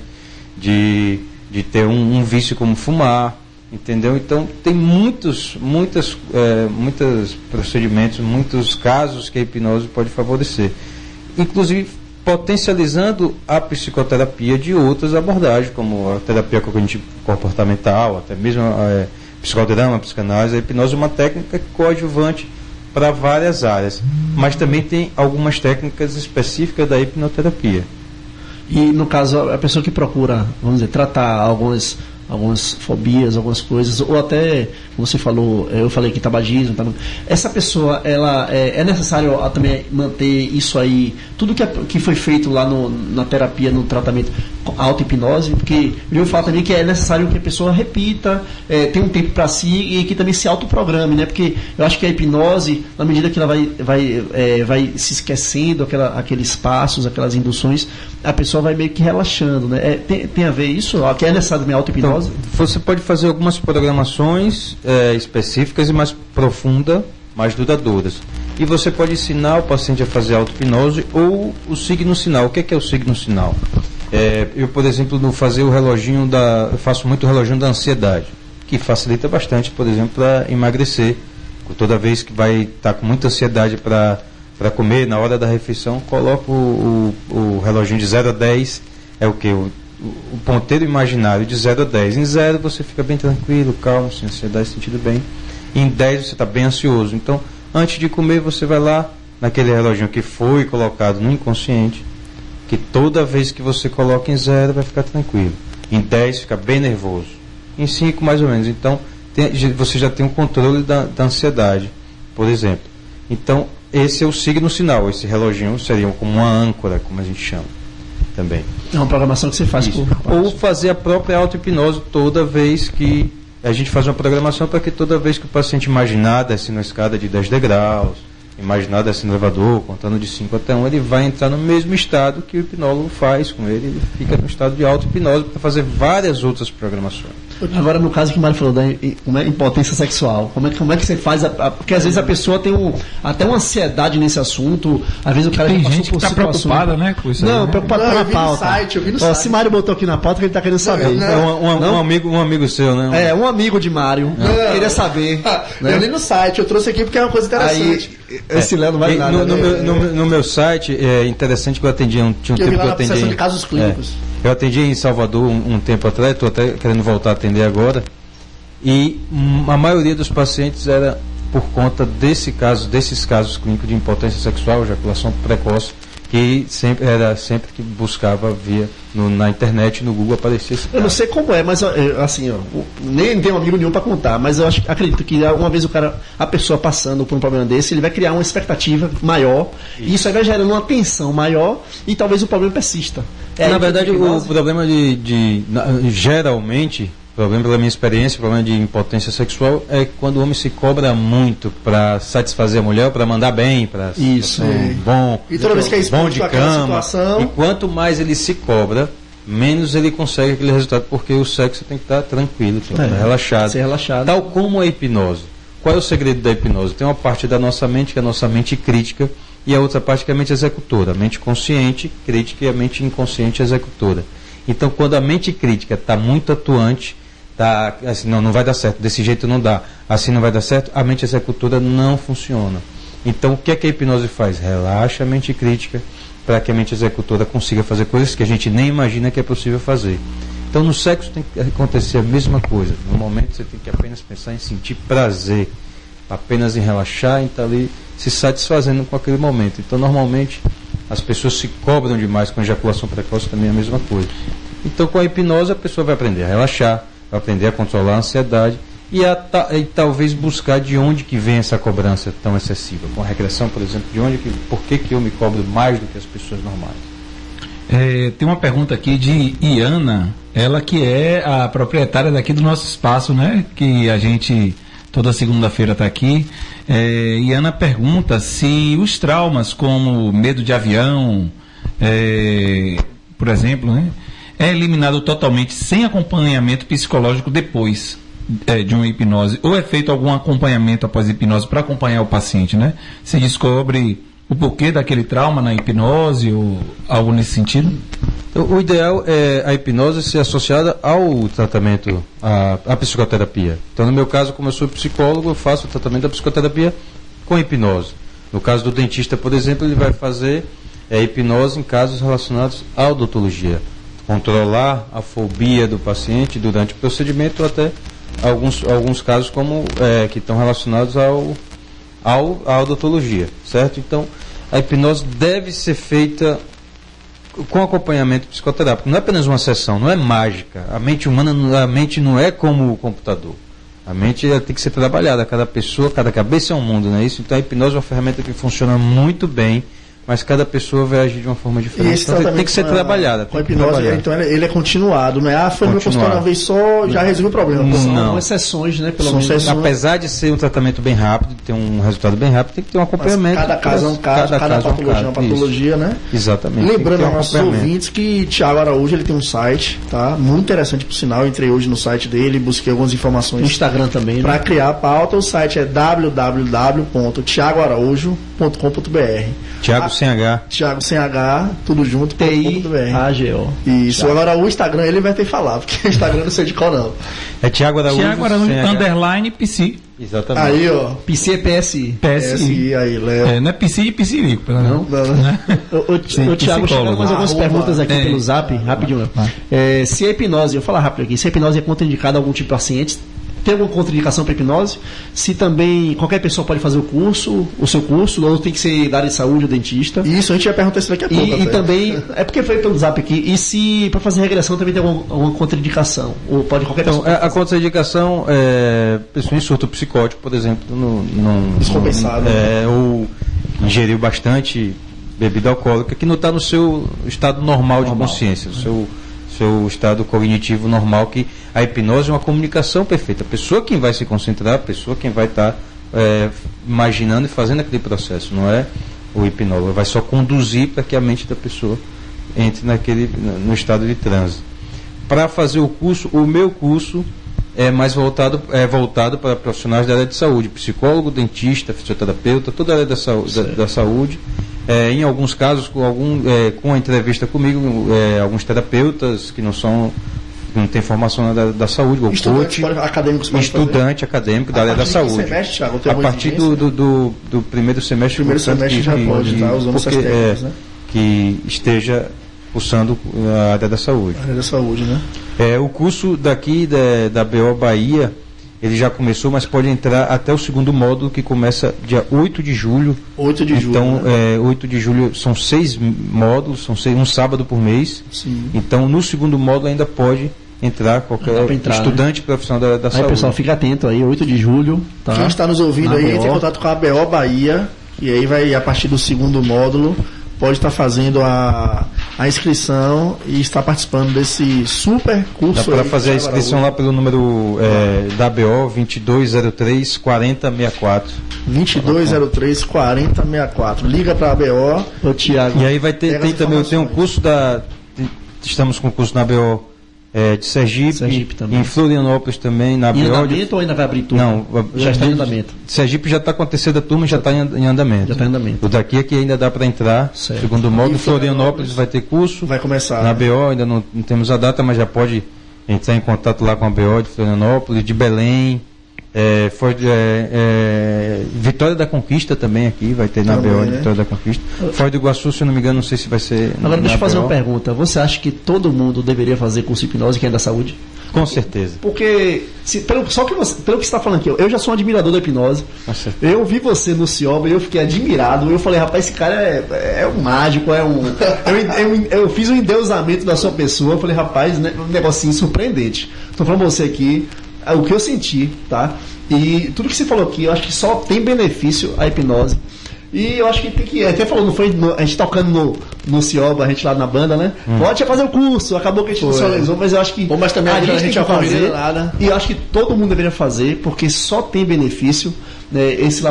Speaker 5: de ter um vício como fumar, entendeu? Então tem muitos procedimentos, muitos casos que a hipnose pode favorecer, inclusive potencializando a psicoterapia de outras abordagens, como a terapia cognitivo-comportamental, até mesmo psicodrama, psicanálise. A hipnose é uma técnica coadjuvante para várias áreas, mas também tem algumas técnicas específicas da hipnoterapia.
Speaker 4: E no caso, a pessoa que procura, vamos dizer, tratar algumas fobias, algumas coisas, ou até, como você falou, eu falei que tabagismo, essa pessoa, ela é necessário também manter isso aí, tudo que foi feito lá na terapia, no tratamento, auto-hipnose, porque eu falo também que é necessário que a pessoa repita, tenha um tempo para si, e que também se autoprograme, né? Porque eu acho que a hipnose, na medida que ela vai se esquecendo aqueles passos, aquelas induções, a pessoa vai meio que relaxando, né? Tem a ver isso? Que é necessário também a auto-hipnose?
Speaker 5: Então, você pode fazer algumas programações específicas e mais profundas, mais duradouras. E você pode ensinar o paciente a fazer auto-hipnose ou o signo sinal. O que é o signo sinal? Eu, por exemplo, no fazer o reloginho eu faço muito o reloginho da ansiedade, que facilita bastante, por exemplo, para emagrecer. Toda vez que vai estar com muita ansiedade para comer, na hora da refeição, coloco o reloginho de 0 a 10, é o que? o ponteiro imaginário de 0 a 10. Em 0 você fica bem tranquilo, calmo, sem ansiedade, sentindo bem. Em 10 você está bem ansioso. Então, antes de comer, você vai lá naquele reloginho que foi colocado no inconsciente, que toda vez que você coloca em 0 vai ficar tranquilo. Em 10 fica bem nervoso. Em 5 mais ou menos. Então você já tem um controle da ansiedade, por exemplo. Então esse é o signo sinal. Esse reloginho seria como uma âncora, como a gente chama também.
Speaker 3: É uma programação que você faz
Speaker 5: ou fazer a própria auto-hipnose toda vez que a gente faz uma programação, para que toda vez que o paciente imaginar desce na escada de 10 degraus, imaginar desce no elevador, contando de 5 até 1, ele vai entrar no mesmo estado que o hipnólogo faz com ele. Ele fica no estado de auto-hipnose para fazer várias outras programações.
Speaker 4: Agora, no caso que o Mário falou da impotência sexual, como é que você faz? Porque às vezes a pessoa tem até uma ansiedade nesse assunto. Às vezes o cara
Speaker 2: tem gente que está preocupada, né, com isso.
Speaker 4: Não,
Speaker 2: aí,
Speaker 4: preocupada com a pauta.
Speaker 3: Eu vi no site.
Speaker 4: Se Mário botou aqui na pauta, que ele está querendo saber.
Speaker 5: Um amigo seu, né?
Speaker 4: Um amigo de Mário. Queria saber.
Speaker 3: Eu li no site, eu trouxe aqui porque é uma coisa interessante.
Speaker 4: Esse Léo não vai nada.
Speaker 5: No meu site, é interessante que eu atendia, tinha um tempo que eu atendia.
Speaker 3: De casos clínicos.
Speaker 5: Eu atendi em Salvador um tempo atrás, estou até querendo voltar a atender agora, e a maioria dos pacientes era por conta desses casos clínicos de impotência sexual, ejaculação precoce, que sempre que buscava via na internet, no Google, aparecia esse caso.
Speaker 4: Eu não sei como é, mas assim, nem tenho amigo nenhum para contar, mas eu acredito que uma vez a pessoa passando por um problema desse, ele vai criar uma expectativa maior, e isso aí vai gerando uma tensão maior, e talvez o problema persista.
Speaker 5: Na verdade, o problema geralmente, pela minha experiência, o problema de impotência sexual é quando o homem se cobra muito para satisfazer a mulher, para mandar bem, para ser bom,
Speaker 3: e toda vez que é
Speaker 5: bom de cama. E quanto mais ele se cobra, menos ele consegue aquele resultado, porque o sexo tem que estar tranquilo, tem que estar relaxado.
Speaker 4: Ser relaxado.
Speaker 5: Tal como a hipnose. Qual é o segredo da hipnose? Tem uma parte da nossa mente, que é a nossa mente crítica, e a outra parte que é a mente executora. A mente consciente, crítica, e a mente inconsciente, executora. Então, quando a mente crítica está muito atuante, assim, não vai dar certo, desse jeito não dá, assim não vai dar certo, a mente executora não funciona. Então, o que é que a hipnose faz? Relaxa a mente crítica para que a mente executora consiga fazer coisas que a gente nem imagina que é possível fazer. Então, no sexo tem que acontecer a mesma coisa. No momento você tem que apenas pensar em sentir prazer, apenas em relaxar, em estar ali se satisfazendo com aquele momento. Então, normalmente, as pessoas se cobram demais. Com a ejaculação precoce também é a mesma coisa. Então, com a hipnose, a pessoa vai aprender a relaxar, vai aprender a controlar a ansiedade e talvez buscar de onde que vem essa cobrança tão excessiva. Com a regressão, por exemplo, por que eu me cobro mais do que as pessoas normais?
Speaker 2: Tem uma pergunta aqui de Iana, ela que é a proprietária daqui do nosso espaço, né? Que a gente toda segunda-feira está aqui. Iana pergunta se os traumas como medo de avião, por exemplo, né? É eliminado totalmente sem acompanhamento psicológico depois de uma hipnose, ou é feito algum acompanhamento após a hipnose para acompanhar o paciente, né? Se descobre o porquê daquele trauma na hipnose ou algo nesse sentido?
Speaker 5: O ideal é a hipnose ser associada ao tratamento, à psicoterapia. Então, no meu caso, como eu sou psicólogo, eu faço o tratamento da psicoterapia com hipnose. No caso do dentista, por exemplo, ele vai fazer hipnose em casos relacionados à odontologia. Controlar a fobia do paciente durante o procedimento, ou até alguns casos como que estão relacionados à odontologia, certo? Então, a hipnose deve ser feita com acompanhamento psicoterápico. Não é apenas uma sessão, não é mágica. A mente humana, a mente não é como o computador. A mente tem que ser trabalhada. Cada pessoa, cada cabeça é um mundo, não é isso? Então, a hipnose é uma ferramenta que funciona muito bem, mas cada pessoa vai agir de uma forma diferente. Então, tem que ser trabalhada.
Speaker 3: Com a hipnose, então ele é continuado, não é? Foi no consultório uma vez só, já resolveu o problema.
Speaker 4: São exceções, né? Pelo menos.
Speaker 5: Apesar de ser um tratamento bem rápido, ter um resultado bem rápido, tem que ter um acompanhamento.
Speaker 3: Mas cada caso é um caso, cada patologia é uma patologia, isso, né?
Speaker 5: Exatamente.
Speaker 3: Lembrando aos nossos ouvintes que Thiago Araújo ele tem um site, tá? Muito interessante, por sinal. Eu entrei hoje no site dele, busquei algumas informações.
Speaker 4: No Instagram também,
Speaker 3: para criar a pauta. O site é www.thiagoaraújo.com.
Speaker 5: Thiago sem H.
Speaker 3: Thiago sem H, tudo junto,
Speaker 4: TIAGO.
Speaker 3: Isso,
Speaker 4: Thiago.
Speaker 3: agora o Instagram ele vai ter que falar, porque o Instagram não sei de qual não.
Speaker 5: É Thiago Araújo.
Speaker 2: Thiago Araújo,
Speaker 5: sem H.
Speaker 2: underline PC.
Speaker 5: Exatamente.
Speaker 3: Aí, ó.
Speaker 4: PC é PSI.
Speaker 2: PSI.
Speaker 3: Aí, Léo.
Speaker 2: Não é PC de Piscirico, pelo
Speaker 3: Não,
Speaker 2: menos.
Speaker 3: não.
Speaker 2: Né?
Speaker 4: O Thiago,
Speaker 2: psicólogo.
Speaker 4: chegando mais algumas perguntas aqui
Speaker 2: É.
Speaker 4: pelo Zap, rapidinho. Se a hipnose, eu vou falar rápido aqui, se a hipnose é contraindicada a algum tipo de pacientes, tem alguma contraindicação para hipnose? Se também qualquer pessoa pode fazer o seu curso, ou tem que ser da área de saúde ou dentista?
Speaker 3: Isso, a gente ia perguntar isso daqui a pouco.
Speaker 4: E
Speaker 3: até.
Speaker 4: também, é porque foi pelo Zap aqui, e se para fazer regressão também tem alguma contraindicação? Ou pode qualquer
Speaker 5: Então,
Speaker 4: pessoa?
Speaker 5: a contraindicação é pessoa em surto psicótico, por exemplo,
Speaker 3: Descompensado.
Speaker 5: ou ingeriu bastante bebida alcoólica, que não está no seu estado normal de consciência, no seu estado cognitivo normal, que a hipnose é uma comunicação perfeita. A pessoa quem vai se concentrar, a pessoa quem vai estar imaginando e fazendo aquele processo, não é o hipnólogo, vai só conduzir para que a mente da pessoa entre no estado de transe. Para fazer o curso, o meu curso é mais voltado para profissionais da área de saúde, psicólogo, dentista, fisioterapeuta, toda a área da saúde. Em alguns casos, com a entrevista comigo, alguns terapeutas que não têm formação na área da saúde, ou coach,
Speaker 3: Acadêmicos
Speaker 5: estudante acadêmico da área da saúde.
Speaker 3: Semestre, Thiago,
Speaker 5: A partir do primeiro semestre,
Speaker 3: semestre já pode estar usando essas técnicas, né?
Speaker 5: Que esteja cursando a área da saúde.
Speaker 3: A área da saúde, né?
Speaker 5: O curso daqui da BO Bahia, ele já começou, mas pode entrar até o segundo módulo, que começa dia 8 de julho.
Speaker 3: 8 de julho.
Speaker 5: Então,
Speaker 3: né?
Speaker 5: 8 de julho são 6 módulos, um sábado por mês.
Speaker 3: Sim.
Speaker 5: Então, no segundo módulo ainda pode entrar qualquer estudante profissional da
Speaker 4: Aí,
Speaker 5: saúde.
Speaker 4: pessoal, fica atento aí, 8 de julho. Tá?
Speaker 3: Quem está nos ouvindo
Speaker 4: Na
Speaker 3: aí,
Speaker 4: BO.
Speaker 3: entre em contato com a BO Bahia, e aí vai, a partir do segundo módulo, pode estar fazendo a inscrição e estar participando desse super curso.
Speaker 5: Dá para
Speaker 3: aí,
Speaker 5: fazer a
Speaker 3: Thiago
Speaker 5: inscrição lá pelo número da BO 2203 4064.
Speaker 3: 2203 4064. Liga para a BO.
Speaker 4: Ô, Thiago.
Speaker 5: E aí
Speaker 3: Pega
Speaker 5: tem
Speaker 3: as
Speaker 5: também tem um
Speaker 3: informações.
Speaker 5: curso estamos com o curso na BO de Sergipe
Speaker 4: também.
Speaker 5: em Florianópolis também, na
Speaker 4: Em
Speaker 5: BO.
Speaker 4: andamento ou ainda vai abrir tudo?
Speaker 5: Não,
Speaker 4: Já está em andamento.
Speaker 5: Sergipe já está com a terceira turma e já está em andamento.
Speaker 4: Já está em andamento.
Speaker 5: O daqui é que ainda dá para entrar.
Speaker 4: Certo.
Speaker 5: Segundo módulo,
Speaker 3: E
Speaker 5: Florianópolis vai ter curso.
Speaker 3: Vai começar.
Speaker 5: Na
Speaker 3: né?
Speaker 5: BO ainda não temos a data, mas já pode entrar em contato lá com a BO de Florianópolis, de Belém. Vitória da Conquista também aqui, vai ter na
Speaker 3: Também,
Speaker 5: BO de
Speaker 3: né?
Speaker 5: Vitória da Conquista. Foz do Iguaçu, se eu não me engano, não sei se vai ser.
Speaker 4: Agora, deixa eu fazer
Speaker 5: BO.
Speaker 4: uma pergunta. Você acha que todo mundo deveria fazer curso de hipnose, quem é da saúde?
Speaker 5: Com certeza.
Speaker 4: Porque, pelo que você está falando aqui, eu já sou um admirador da hipnose.
Speaker 5: Com certeza.
Speaker 4: Eu vi você no Cioba e eu fiquei admirado. Eu falei, rapaz, esse cara é um mágico, eu fiz um endeusamento da sua pessoa. Eu falei, rapaz, né, um negocinho surpreendente. Estou falando pra você aqui o que eu senti, tá? E tudo que você falou aqui, eu acho que só tem benefício a hipnose. E eu acho que tem que. Até falou, não foi a gente tocando no Cioba, a gente lá na banda, né? Pode fazer o curso, acabou que a gente não se organizou, mas eu acho que.
Speaker 3: Bom, mas também
Speaker 4: a gente tem que fazer.
Speaker 3: nada.
Speaker 4: E eu acho que todo mundo deveria fazer, porque só tem benefício, né? Esse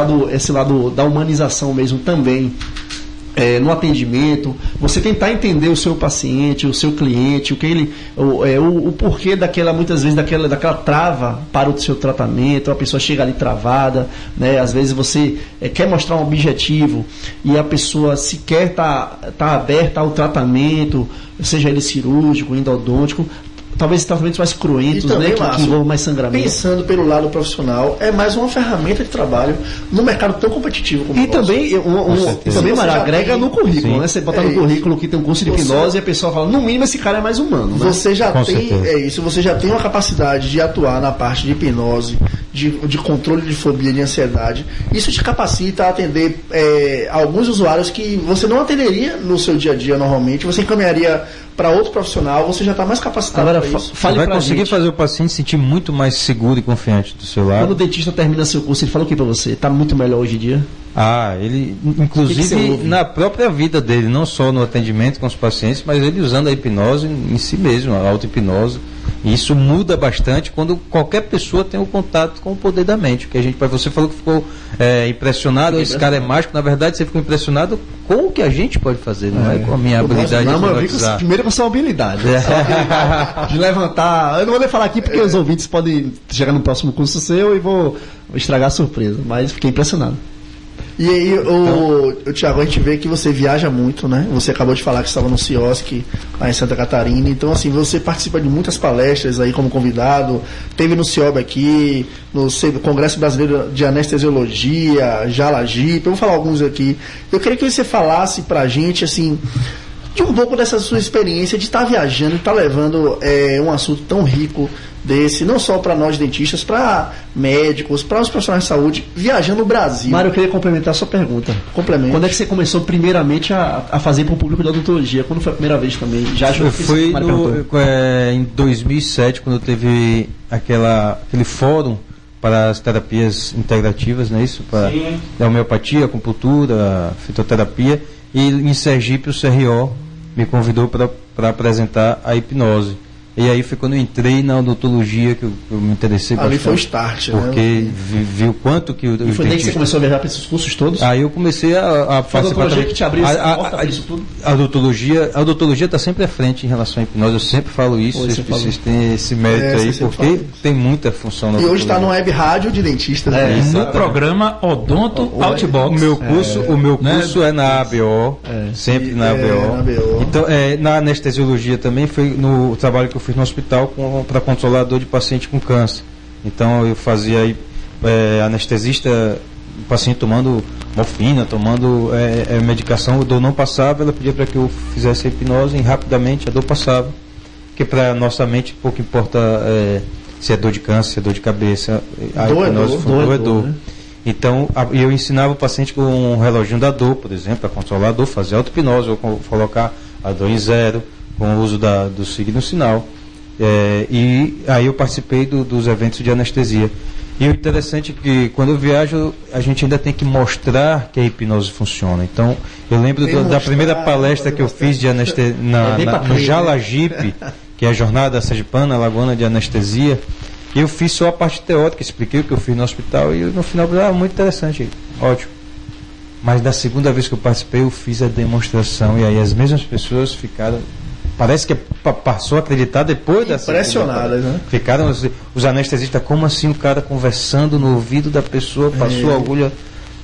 Speaker 4: lado da humanização mesmo também. No atendimento, você tentar entender o seu paciente, o seu cliente, o que ele, o porquê muitas vezes daquela trava para o seu tratamento, a pessoa chega ali travada, né? Às vezes você quer mostrar um objetivo e a pessoa sequer tá aberta ao tratamento, seja ele cirúrgico, endodôntico. Talvez tratamentos mais cruentos,
Speaker 3: E também,
Speaker 4: né? Que
Speaker 3: Márcio,
Speaker 4: envolvam mais sangramento.
Speaker 3: Pensando pelo lado profissional, é mais uma ferramenta de trabalho no mercado tão competitivo como
Speaker 4: E
Speaker 3: o nosso.
Speaker 4: também,
Speaker 5: certeza.
Speaker 4: também
Speaker 3: Você
Speaker 4: Mara,
Speaker 3: já
Speaker 4: agrega
Speaker 3: tem-
Speaker 4: no currículo,
Speaker 5: Sim.
Speaker 4: né? Você botar
Speaker 3: É
Speaker 4: no
Speaker 3: isso.
Speaker 4: currículo que tem um curso de
Speaker 3: Você-
Speaker 4: hipnose e a pessoa fala, no mínimo esse cara é mais humano, né?
Speaker 3: Você já
Speaker 5: Com
Speaker 3: tem,
Speaker 5: certeza.
Speaker 3: você já tem uma capacidade de atuar na parte de hipnose, de controle de fobia, de ansiedade. Isso te capacita a atender alguns usuários que você não atenderia no seu dia a dia normalmente, você encaminharia para outro profissional, você já está mais capacitado
Speaker 4: Agora,
Speaker 3: para isso.
Speaker 5: Você
Speaker 4: fale
Speaker 5: vai
Speaker 4: pra
Speaker 5: conseguir
Speaker 4: gente.
Speaker 5: fazer o paciente se sentir muito mais seguro e confiante do seu
Speaker 4: Quando o
Speaker 5: lado.
Speaker 4: dentista termina seu curso, ele fala o que pra você? Tá muito melhor hoje em dia?
Speaker 5: Ele,
Speaker 4: O que você
Speaker 5: inclusive,
Speaker 4: ouve?
Speaker 5: na própria vida dele, não só no atendimento com os pacientes, mas ele usando a hipnose em si mesmo, a auto-hipnose. E isso muda bastante quando qualquer pessoa tem um contato com o poder da mente. Que você falou que ficou impressionado, esse cara é mágico. Na verdade, você ficou impressionado com o que a gente pode fazer, não é com a minha habilidade
Speaker 4: Não,
Speaker 5: de
Speaker 4: mas eu vi
Speaker 5: hipnotizar.
Speaker 4: primeiro com sua habilidade. Sua habilidade de levantar. Eu não vou nem falar aqui porque os ouvintes podem chegar no próximo curso seu e vou estragar a surpresa. Mas fiquei impressionado.
Speaker 3: E aí, o Thiago, a gente vê que você viaja muito, né? Você acabou de falar que estava no CIOSC, lá em Santa Catarina. Então, assim, você participa de muitas palestras aí como convidado. Teve no CIOB aqui, no Congresso Brasileiro de Anestesiologia, Jalajipe. Eu vou falar alguns aqui. Eu queria que você falasse pra gente, assim, de um pouco dessa sua experiência de estar viajando e estar levando um assunto tão rico desse, não só para nós dentistas, para médicos, para os profissionais de saúde, viajando no Brasil.
Speaker 4: Mário, eu queria complementar a sua pergunta.
Speaker 3: Complemento.
Speaker 4: Quando é que você começou primeiramente a fazer para o público de odontologia? Quando foi a primeira vez também?
Speaker 5: Foi em 2007, quando teve aquele fórum para as terapias integrativas, não é isso? Para a homeopatia, acupuntura, fitoterapia. E em Sergipe, o CRO me convidou para apresentar a hipnose. E aí foi quando eu entrei na odontologia que eu me interessei bastante.
Speaker 3: Ali foi o start,
Speaker 5: porque
Speaker 3: né?
Speaker 5: vi o quanto que o
Speaker 4: E foi daí que você começou a viajar para esses cursos todos?
Speaker 5: Aí eu comecei a
Speaker 4: foi a odontologia que te abriu essa porta para isso tudo?
Speaker 5: A odontologia está sempre à frente em relação à hipnose. Eu sempre falo isso, vocês têm esse mérito aí, porque tem muita função na
Speaker 3: odontologia. E hoje está no Web Rádio de Dentistas.
Speaker 2: No programa Odonto Outbox.
Speaker 5: O meu curso é na ABO, sempre na ABO. Então, na anestesiologia também foi no trabalho que eu fiz no hospital para controlar a dor de paciente com câncer. Então eu fazia aí anestesista, o paciente tomando morfina, tomando medicação, a dor não passava, ela pedia para que eu fizesse a hipnose e rapidamente a dor passava. Porque para nossa mente pouco importa se é dor de câncer, se é dor de cabeça, a hipnose é dor. Né? Então eu ensinava o paciente com um reloginho da dor, por exemplo, para controlar a dor, fazer auto-hipnose, ou colocar a dor em zero, com o uso do signo sinal. E aí eu participei dos eventos de anestesia. E o interessante é que quando eu viajo, a gente ainda tem que mostrar que a hipnose funciona. Então, eu lembro da primeira palestra que eu fiz de anestesia no Jalajipe, que é a Jornada Sergipana, Alagoana de Anestesia. E eu fiz só a parte teórica, expliquei o que eu fiz no hospital e no final, muito interessante, ótimo. Mas da segunda vez que eu participei, eu fiz a demonstração e aí as mesmas pessoas ficaram... Parece que passou a acreditar depois dessa.
Speaker 3: Impressionadas, né?
Speaker 5: Ficaram os anestesistas, como assim o cara conversando no ouvido da pessoa, passou a agulha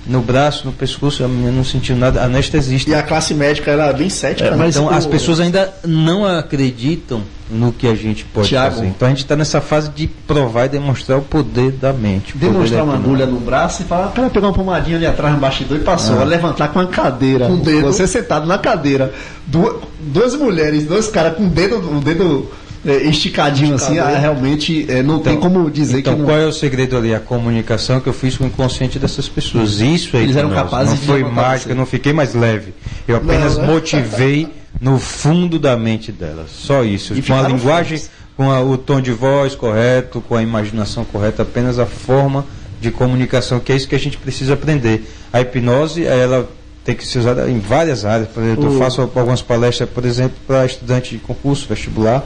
Speaker 5: no braço, no pescoço, a menina não sentiu nada, anestesista.
Speaker 3: E a classe médica era bem cética,
Speaker 5: mas então as pessoas ainda não acreditam no que a gente pode fazer. Então a gente está nessa fase de provar e demonstrar o poder da mente.
Speaker 4: Demonstrar uma agulha no braço e falar, o cara pegou uma pomadinha ali atrás no bastidor e passou. A levantar com a cadeira. Com o dedo. Você sentado na cadeira. Duas mulheres, dois caras com o dedo esticadinho assim, realmente não tem como dizer que não...
Speaker 5: qual é o segredo ali? A comunicação que eu fiz com o inconsciente dessas pessoas. Isso aí.
Speaker 4: Eles eram capazes
Speaker 5: de... Não foi mágica, eu não fiquei mais leve. Eu apenas motivei no fundo da mente delas. Só isso. Com a linguagem, com o tom de voz correto, com a imaginação correta, apenas a forma de comunicação, que é isso que a gente precisa aprender. A hipnose, ela tem que ser usada em várias áreas. Por exemplo, eu faço algumas palestras, por exemplo, para estudantes de concurso, vestibular,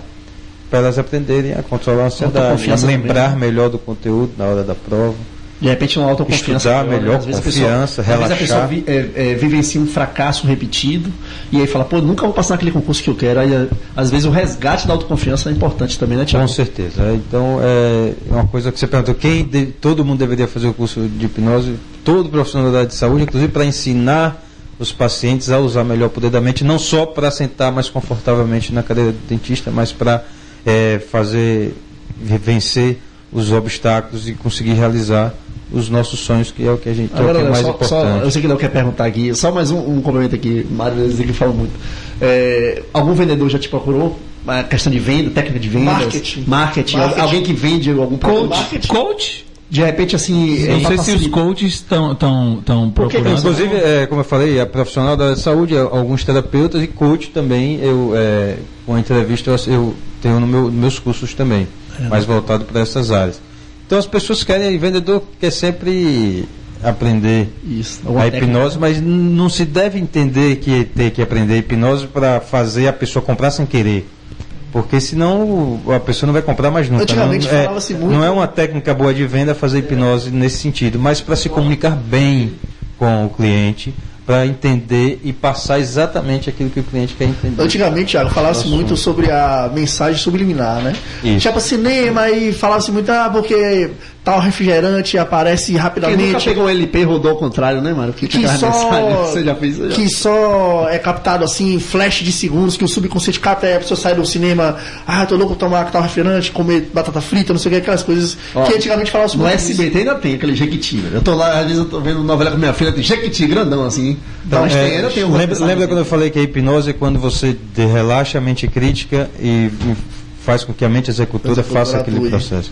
Speaker 5: para elas aprenderem a controlar a ansiedade, a lembrar melhor do conteúdo na hora da prova.
Speaker 4: De repente uma autoconfiança.
Speaker 5: Estudar melhor, confiança, relaxar. Às vezes a pessoa
Speaker 4: vivencia um fracasso repetido e aí fala, nunca vou passar naquele concurso que eu quero. Aí, às vezes o resgate da autoconfiança é importante também, né, Thiago?
Speaker 5: Com certeza. Então, é uma coisa que você perguntou, todo mundo deveria fazer o curso de hipnose, todo profissional da área de saúde, inclusive para ensinar os pacientes a usar melhor o poder da mente, não só para sentar mais confortavelmente na cadeira do dentista, mas para vencer os obstáculos e conseguir realizar os nossos sonhos, que é o que a gente
Speaker 4: agora,
Speaker 5: que é mais importante.
Speaker 4: Eu sei que não quer perguntar aqui, só mais um complemento aqui, Mário, que fala muito. Algum vendedor já te procurou? A questão de venda, técnica de vendas? Marketing. Alguém que vende algum produto?
Speaker 2: Coach?
Speaker 4: De repente, assim...
Speaker 2: Não sei se os coaches estão procurando.
Speaker 5: Inclusive, como eu falei, a profissional da saúde, alguns terapeutas e coach também, com a entrevista eu tenho nos meus cursos também, mais voltado para essas áreas. Então as pessoas querem, o vendedor quer sempre aprender a hipnose, mas não se deve entender que tem que aprender hipnose para fazer a pessoa comprar sem querer. Porque senão a pessoa não vai comprar mais nunca.
Speaker 3: Antigamente falava-se muito.
Speaker 5: Não é uma técnica boa de venda fazer hipnose nesse sentido, mas para se comunicar bem com o cliente, para entender e passar exatamente aquilo que o cliente quer entender.
Speaker 3: Antigamente, Thiago, falava-se muito sobre a mensagem subliminar, né?
Speaker 5: Isso.
Speaker 3: Tinha para cinema e falava-se muito, porque tal refrigerante aparece rapidamente.
Speaker 4: Quem nunca pegou um LP e rodou ao contrário, né, mano? Que você já fez isso?
Speaker 3: Que só é captado assim, em flash de segundos, que o subconsciente capta, aí a pessoa sai do cinema, tô louco tomar tal refrigerante, comer batata frita, não sei o que, aquelas coisas que antigamente falavam sobre.
Speaker 4: No SBT ainda tem aquele Jequiti. Eu tô lá, às vezes eu tô vendo novela com minha filha, tem Jequiti grandão assim.
Speaker 5: Então,
Speaker 4: ainda tem um.
Speaker 5: Lembra quando eu falei que a hipnose é quando você relaxa a mente crítica e faz com que a mente executora faça aquele processo?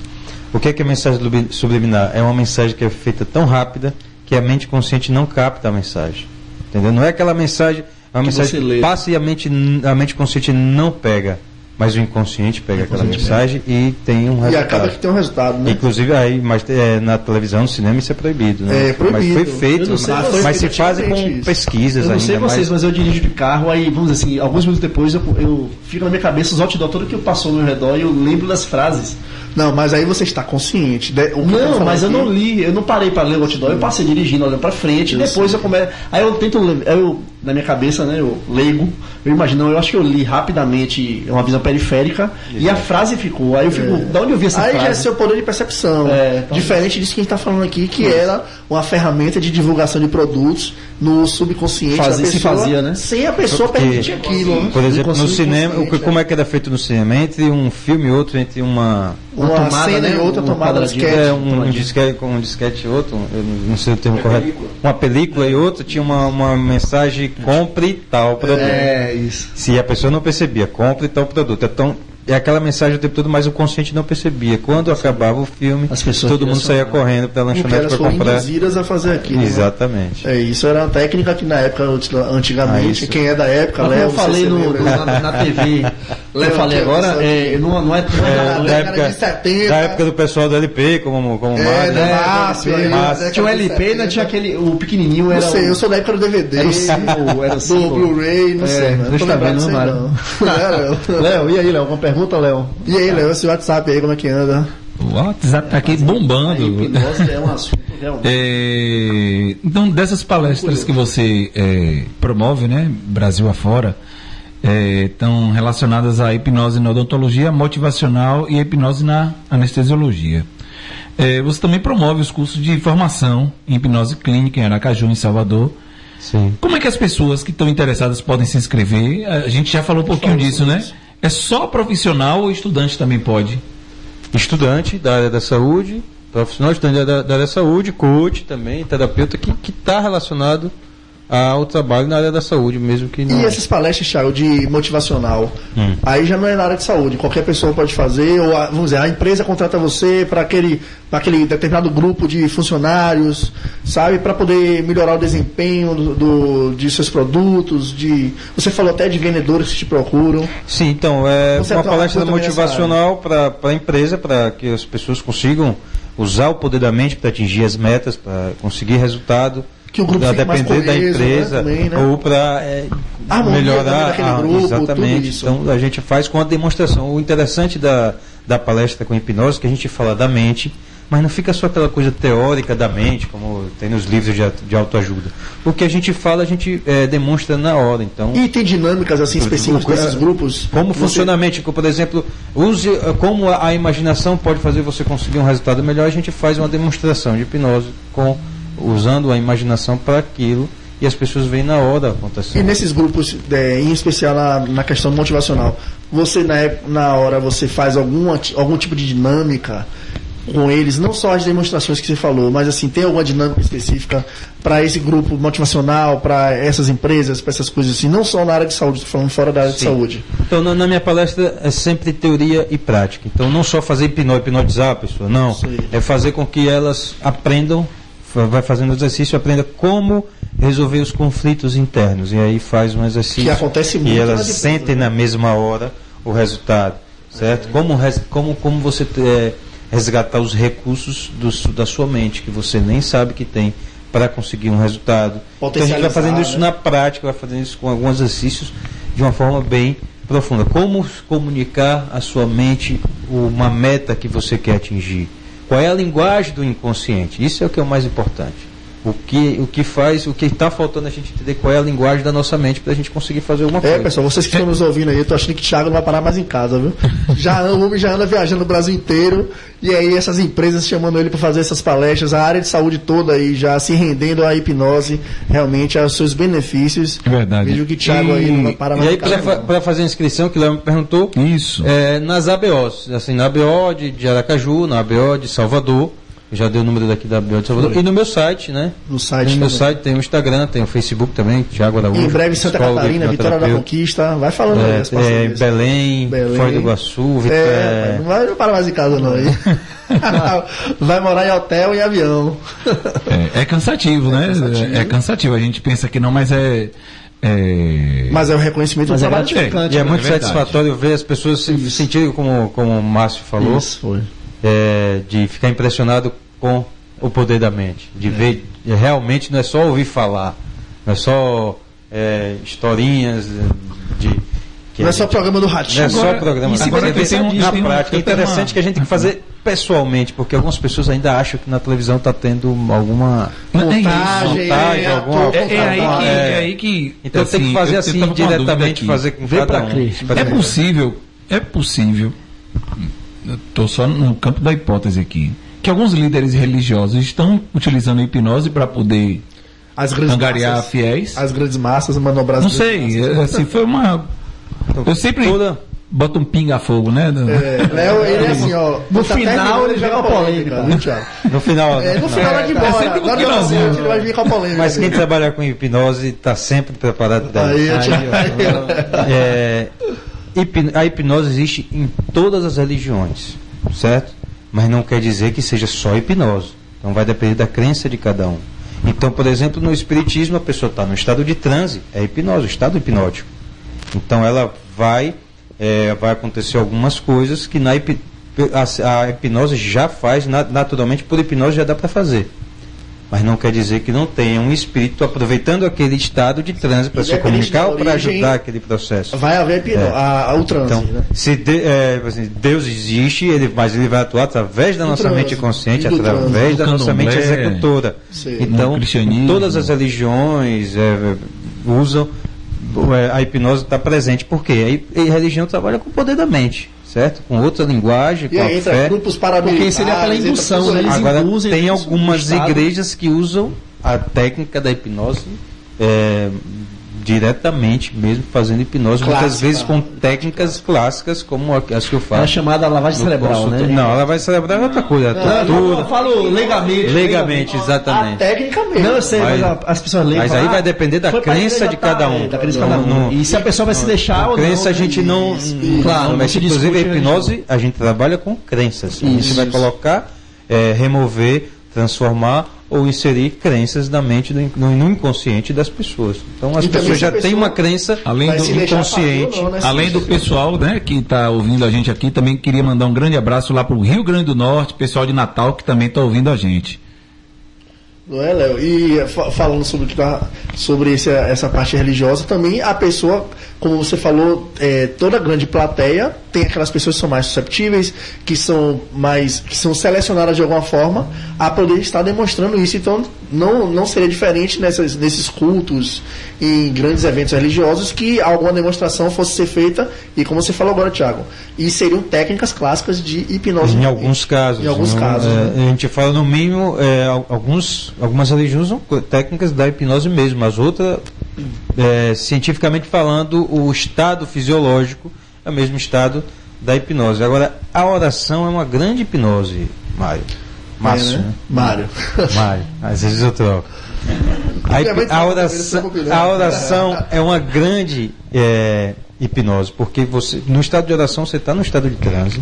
Speaker 5: O que é a mensagem subliminar? É uma mensagem que é feita tão rápida que a mente consciente não capta a mensagem. Entendeu? Não é aquela mensagem, é uma mensagem que passa e a mente consciente não pega. Mas o inconsciente pega aquela mensagem e tem um resultado.
Speaker 3: E acaba que tem um resultado, né?
Speaker 5: Inclusive, na televisão, no cinema, isso é proibido, né?
Speaker 3: É proibido.
Speaker 5: Mas foi feito, mas se fazem com pesquisas ainda.
Speaker 4: Eu não sei vocês, mas eu dirijo de carro, aí, vamos dizer assim, alguns minutos depois eu fico na minha cabeça os outdoor, tudo que passou ao meu redor e eu lembro das frases.
Speaker 3: Não, mas aí você está consciente.
Speaker 4: Não, mas eu não li, eu não parei para ler o outdoor, eu passei dirigindo, olhando para frente, depois eu começo. Aí eu tento, na minha cabeça, né, eu leigo, eu imagino, eu acho que eu li rapidamente uma visão periférica e a frase ficou. Aí eu fico, da onde eu vi essa frase?
Speaker 3: Aí já é seu poder de percepção. Diferente disso que a gente está falando aqui, que era uma ferramenta de divulgação de produtos no subconsciente da pessoa,
Speaker 4: se fazia, né?
Speaker 3: Sem a pessoa permitir aquilo.
Speaker 5: Por exemplo, no cinema, como é que era feito no cinema? Entre um filme e outro, entre uma
Speaker 3: tomada, cena e outra tomada de disquete.
Speaker 5: Um disquete e outro, eu não sei o termo correto. Uma película e outra tinha uma mensagem: compre tal produto.
Speaker 3: Isso.
Speaker 5: Se a pessoa não percebia, compre tal produto. Então, é aquela mensagem o tempo todo, mas o consciente não percebia. Quando acabava o filme, todo mundo saía correndo para a lanchonete para comprar.
Speaker 3: Induzidas a fazer aquilo.
Speaker 5: Exatamente.
Speaker 3: Isso era uma técnica que na época, antigamente, quem é da época, Léo,
Speaker 4: eu falei na TV. Eu falei agora, não é
Speaker 5: da época do pessoal do LP, como Márcio.
Speaker 4: Tinha o LP, né? Tinha aquele, o pequenininho era.
Speaker 3: Não sei, eu sou da época do DVD,
Speaker 4: era
Speaker 3: do Blu-ray, não sei.
Speaker 4: Não está vendo, não. Léo, e aí, Léo, uma pergunta, Léo?
Speaker 3: E aí, Léo, esse WhatsApp aí, como é que anda?
Speaker 2: O WhatsApp tá aqui bombando.
Speaker 4: A hipnose é um assunto realmente.
Speaker 2: Então, dessas palestras que você promove, né, Brasil afora, estão relacionadas à hipnose na odontologia, motivacional e hipnose na anestesiologia. Você também promove os cursos de formação em hipnose clínica em Aracaju, em Salvador.
Speaker 5: Sim.
Speaker 2: Como é que as pessoas que estão interessadas podem se inscrever? A gente já falou um pouquinho disso, né? É só profissional ou estudante também pode?
Speaker 5: Estudante da área da saúde, profissional, estudante da área da saúde, coach também, terapeuta, que está relacionado ao trabalho na área da saúde, mesmo que não.
Speaker 3: E essas palestras, Thiago, de motivacional, aí já não é na área de saúde, qualquer pessoa pode fazer, ou vamos dizer, a empresa contrata você para aquele determinado grupo de funcionários, sabe, para poder melhorar o desempenho de seus produtos, você falou até de vendedores que te procuram.
Speaker 5: Sim, então, uma palestra motivacional para a empresa, para que as pessoas consigam usar o poder da mente para atingir as metas, para conseguir resultado.
Speaker 3: Que o grupo fique mais coeso,
Speaker 5: da empresa,
Speaker 3: né, também, né?
Speaker 5: Ou para melhorar
Speaker 3: grupo,
Speaker 5: exatamente.
Speaker 3: Tudo isso.
Speaker 5: Então a gente faz com a demonstração. O interessante da palestra com hipnose é que a gente fala da mente, mas não fica só aquela coisa teórica da mente, como tem nos livros de autoajuda. O que a gente fala, a gente demonstra na hora. Então,
Speaker 3: e tem dinâmicas assim específicas desses grupos?
Speaker 5: Como funciona a mente? Por exemplo, como a imaginação pode fazer você conseguir um resultado melhor, a gente faz uma demonstração de hipnose usando a imaginação para aquilo e as pessoas veem na hora acontecer.
Speaker 3: E nesses grupos, em especial na questão motivacional, você na hora você faz algum tipo de dinâmica com eles, não só as demonstrações que você falou, mas assim, tem alguma dinâmica específica para esse grupo motivacional, para essas empresas, para essas coisas assim, não só na área de saúde, estou falando fora da área de saúde.
Speaker 5: Então, na minha palestra é sempre teoria e prática. Então, não só fazer hipnotizar a pessoa, não. É fazer com que elas aprendam, vai fazendo o exercício, aprenda como resolver os conflitos internos. E aí faz um exercício.
Speaker 3: Que acontece muito.
Speaker 5: E elas sentem na mesma hora o resultado. Certo? Como você resgatar os recursos da sua mente, que você nem sabe que tem, para conseguir um resultado. Então a gente vai fazendo isso na prática, vai fazendo isso com alguns exercícios de uma forma bem profunda. Como comunicar à sua mente uma meta que você quer atingir? Qual é a linguagem do inconsciente? Isso é o que é o mais importante. o que faz, o que está faltando a gente entender qual é a linguagem da nossa mente para a gente conseguir fazer alguma coisa.
Speaker 3: Pessoal, vocês que estão nos ouvindo aí, eu tô achando que o Thiago não vai parar mais em casa, viu? O homem já anda viajando no Brasil inteiro, e aí essas empresas chamando ele para fazer essas palestras, a área de saúde toda aí já se rendendo à hipnose, realmente aos seus benefícios.
Speaker 2: É verdade.
Speaker 3: Vejo que o Thiago aí não vai parar mais
Speaker 5: E
Speaker 3: em
Speaker 5: aí,
Speaker 3: casa.
Speaker 5: para fazer a inscrição, que o Léo me perguntou,
Speaker 2: Isso.
Speaker 5: nas ABOs, assim, na ABO de Aracaju, na ABO de Salvador, eu já dei o número daqui da ABO de Salvador, e no meu site, né?
Speaker 3: No site
Speaker 5: No meu
Speaker 3: também.
Speaker 5: site tem o Instagram, tem o Facebook também, Thiago Araújo.
Speaker 3: Em breve Santa
Speaker 5: psicólogo,
Speaker 3: Catarina, Vitória da
Speaker 5: hipnoterapeuta.
Speaker 3: Conquista, vai falando aí as parcerias.
Speaker 5: Belém, Foz do Iguaçu,
Speaker 3: Não para mais em casa não aí. Vai morar em hotel e avião.
Speaker 2: É cansativo, né? É cansativo. A gente pensa que não, mas
Speaker 3: Mas é o reconhecimento do trabalho edificante.
Speaker 5: E é
Speaker 3: né?
Speaker 5: muito
Speaker 2: verdade.
Speaker 5: satisfatório ver as pessoas se sentirem, como o Márcio falou,
Speaker 3: Isso foi.
Speaker 5: de ficar impressionado com o poder da mente, de ver, realmente não é só ouvir falar, não é só historinhas
Speaker 3: Não é só programa do Ratinho.
Speaker 5: não é só
Speaker 2: Agora,
Speaker 5: programa,
Speaker 2: isso
Speaker 5: agora
Speaker 2: tem um-
Speaker 5: na
Speaker 2: tem um-
Speaker 5: prática. É
Speaker 2: tem
Speaker 5: interessante
Speaker 2: uma-
Speaker 5: que a gente tem que fazer pessoalmente, porque algumas pessoas ainda acham que na televisão está tendo alguma
Speaker 3: Montagem,
Speaker 5: alguma
Speaker 3: ator,
Speaker 2: É aí que.
Speaker 5: então tem que fazer
Speaker 2: eu
Speaker 5: assim
Speaker 2: tava com uma dúvida
Speaker 5: diretamente,
Speaker 2: aqui.
Speaker 5: fazer com
Speaker 3: Vê
Speaker 5: cada
Speaker 3: pra
Speaker 5: um.
Speaker 3: crer.
Speaker 2: É possível. Eu estou só no campo da hipótese aqui. Que alguns líderes religiosos estão utilizando a hipnose para poder
Speaker 3: As grandes
Speaker 2: angariar
Speaker 3: massas,
Speaker 2: fiéis.
Speaker 3: as grandes massas, manobrar as
Speaker 2: Não
Speaker 3: grandes
Speaker 2: sei,
Speaker 3: massas.
Speaker 2: assim, foi uma. Eu sempre boto um pinga-fogo, né?
Speaker 3: Léo, ele é assim, ó.
Speaker 4: No
Speaker 3: tá
Speaker 4: final,
Speaker 3: terminando,
Speaker 4: ele joga
Speaker 3: vem com
Speaker 4: polêmica.
Speaker 3: viu, Thiago?
Speaker 5: No final,
Speaker 3: No final vai de embora.
Speaker 2: sempre com
Speaker 3: Agora
Speaker 2: que nós vamos.
Speaker 3: ele vai vir com a polêmica.
Speaker 5: mas quem trabalha com hipnose está sempre preparado para
Speaker 3: Aí,
Speaker 5: isso.
Speaker 3: Thiago.
Speaker 5: A hipnose existe em todas as religiões, certo? Mas não quer dizer que seja só hipnose. Então vai depender da crença de cada um. Então, por exemplo, no espiritismo a pessoa está no estado de transe, é hipnose, o estado hipnótico. Então ela vai acontecer algumas coisas que a hipnose já faz, naturalmente por hipnose já dá para fazer. Mas não quer dizer que não tenha um espírito aproveitando aquele estado de transe para se
Speaker 3: Independente
Speaker 5: comunicar
Speaker 3: da
Speaker 5: ou para
Speaker 3: origem,
Speaker 5: ajudar aquele processo.
Speaker 3: Vai haver o transe,
Speaker 5: Então,
Speaker 3: né?
Speaker 5: se Deus existe, mas ele vai atuar através da nossa
Speaker 3: transe,
Speaker 5: mente consciente,
Speaker 3: e do transe,
Speaker 5: através da
Speaker 2: do
Speaker 5: nossa mente
Speaker 2: candomblé,
Speaker 5: executora.
Speaker 3: Sim.
Speaker 5: Então,
Speaker 2: no cristianismo.
Speaker 5: todas as religiões usam, a hipnose está presente. Por quê? A religião trabalha com o poder da mente, certo? Com outra linguagem,
Speaker 3: E
Speaker 5: com a
Speaker 3: aí entra
Speaker 5: fé.
Speaker 3: grupos paramilitares.
Speaker 4: Porque seria pela
Speaker 3: entra
Speaker 4: indução,
Speaker 3: tudo
Speaker 4: né?
Speaker 3: aí.
Speaker 4: Eles
Speaker 5: Agora,
Speaker 4: induzem
Speaker 5: tem
Speaker 4: isso
Speaker 5: algumas
Speaker 4: no estado.
Speaker 5: igrejas que usam a técnica da hipnose diretamente, mesmo fazendo hipnose, muitas
Speaker 3: Clássica.
Speaker 5: vezes com técnicas clássicas, como as que eu
Speaker 4: É a
Speaker 5: faço.
Speaker 4: chamada lavagem
Speaker 5: no
Speaker 4: cerebral,
Speaker 5: consultório.
Speaker 4: né?
Speaker 5: Não, ela vai cerebral é outra coisa, é
Speaker 4: Eu
Speaker 5: tortura.
Speaker 4: falo legalmente.
Speaker 5: Legalmente,
Speaker 3: A
Speaker 5: exatamente.
Speaker 3: técnica mesmo.
Speaker 4: Não, eu sei, mas as pessoas leem.
Speaker 5: Mas
Speaker 4: falam,
Speaker 5: aí vai depender da
Speaker 4: foi pra
Speaker 5: crença
Speaker 4: igreja
Speaker 5: de cada um.
Speaker 4: Da crença de cada um.
Speaker 5: Não-
Speaker 4: E se a pessoa vai se deixar ou não.
Speaker 5: Crença a gente não.
Speaker 4: Claro,
Speaker 5: não
Speaker 4: não
Speaker 5: mexe.
Speaker 4: se
Speaker 5: Inclusive a
Speaker 4: discute
Speaker 5: hipnose, a gente trabalha com crenças. A gente vai colocar, remover, transformar ou inserir crenças na mente, no inconsciente das pessoas. Então as
Speaker 3: E também
Speaker 5: pessoas
Speaker 3: se a
Speaker 5: já têm
Speaker 3: pessoa
Speaker 5: uma crença
Speaker 2: Além
Speaker 3: Vai
Speaker 2: do
Speaker 3: se deixar
Speaker 5: inconsciente.
Speaker 3: fazer ou não, né?
Speaker 2: Além do pessoal, né, que está ouvindo a gente aqui, também queria mandar um grande abraço lá para o Rio Grande do Norte, pessoal de Natal que também está ouvindo a gente.
Speaker 3: Não é, Léo? E falando sobre essa parte religiosa, também a pessoa, como você falou, toda grande plateia tem aquelas pessoas que são mais susceptíveis, que são selecionadas de alguma forma a poder estar demonstrando isso. Então não seria diferente nesses cultos, em grandes eventos religiosos, que alguma demonstração fosse ser feita, e como você falou agora, Thiago, e seriam técnicas clássicas de hipnose.
Speaker 5: Em alguns casos.
Speaker 3: Em alguns casos, né?
Speaker 5: A gente fala no mínimo, algumas religiões usam técnicas da hipnose mesmo, as outras, cientificamente falando, o estado fisiológico é o mesmo estado da hipnose. Agora, a oração é uma grande hipnose, Mário. Márcio, né?
Speaker 3: Mário.
Speaker 5: Mário, às vezes eu troco. A oração é uma grande hipnose, porque no estado de oração você está no estado de transe,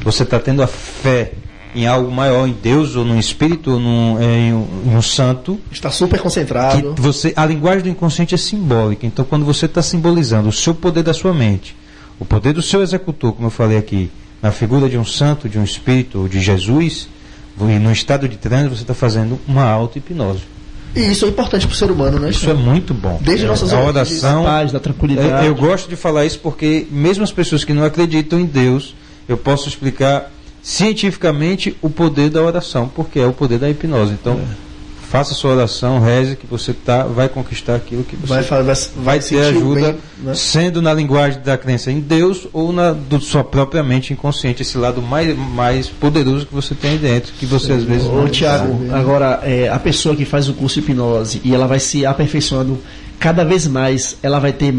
Speaker 5: você está tendo a fé em algo maior, em Deus, ou num espírito, ou em um santo.
Speaker 3: Está super concentrado.
Speaker 5: A linguagem do inconsciente é simbólica, então quando você está simbolizando o seu poder da sua mente, o poder do seu executor, como eu falei aqui, na figura de um santo, de um espírito, ou de Jesus, e no estado de transe você está fazendo uma auto-hipnose.
Speaker 3: E isso é importante para o ser humano, né?
Speaker 5: Isso é muito bom.
Speaker 3: Desde nossas
Speaker 5: a
Speaker 3: origens,
Speaker 5: oração,
Speaker 4: da paz, da tranquilidade.
Speaker 5: Eu gosto de falar isso porque mesmo as pessoas que não acreditam em Deus, eu posso explicar cientificamente o poder da oração, porque é o poder da hipnose. Então, faça sua oração, reze, que você vai conquistar aquilo que você vai ter
Speaker 3: sentir
Speaker 5: ajuda,
Speaker 3: bem, né?
Speaker 5: sendo na linguagem da crença em Deus ou do sua própria mente inconsciente, esse lado mais poderoso que você tem dentro, que você às vezes não
Speaker 4: Tiago, agora, a pessoa que faz o curso de hipnose e ela vai se aperfeiçoando cada vez mais, ela vai ter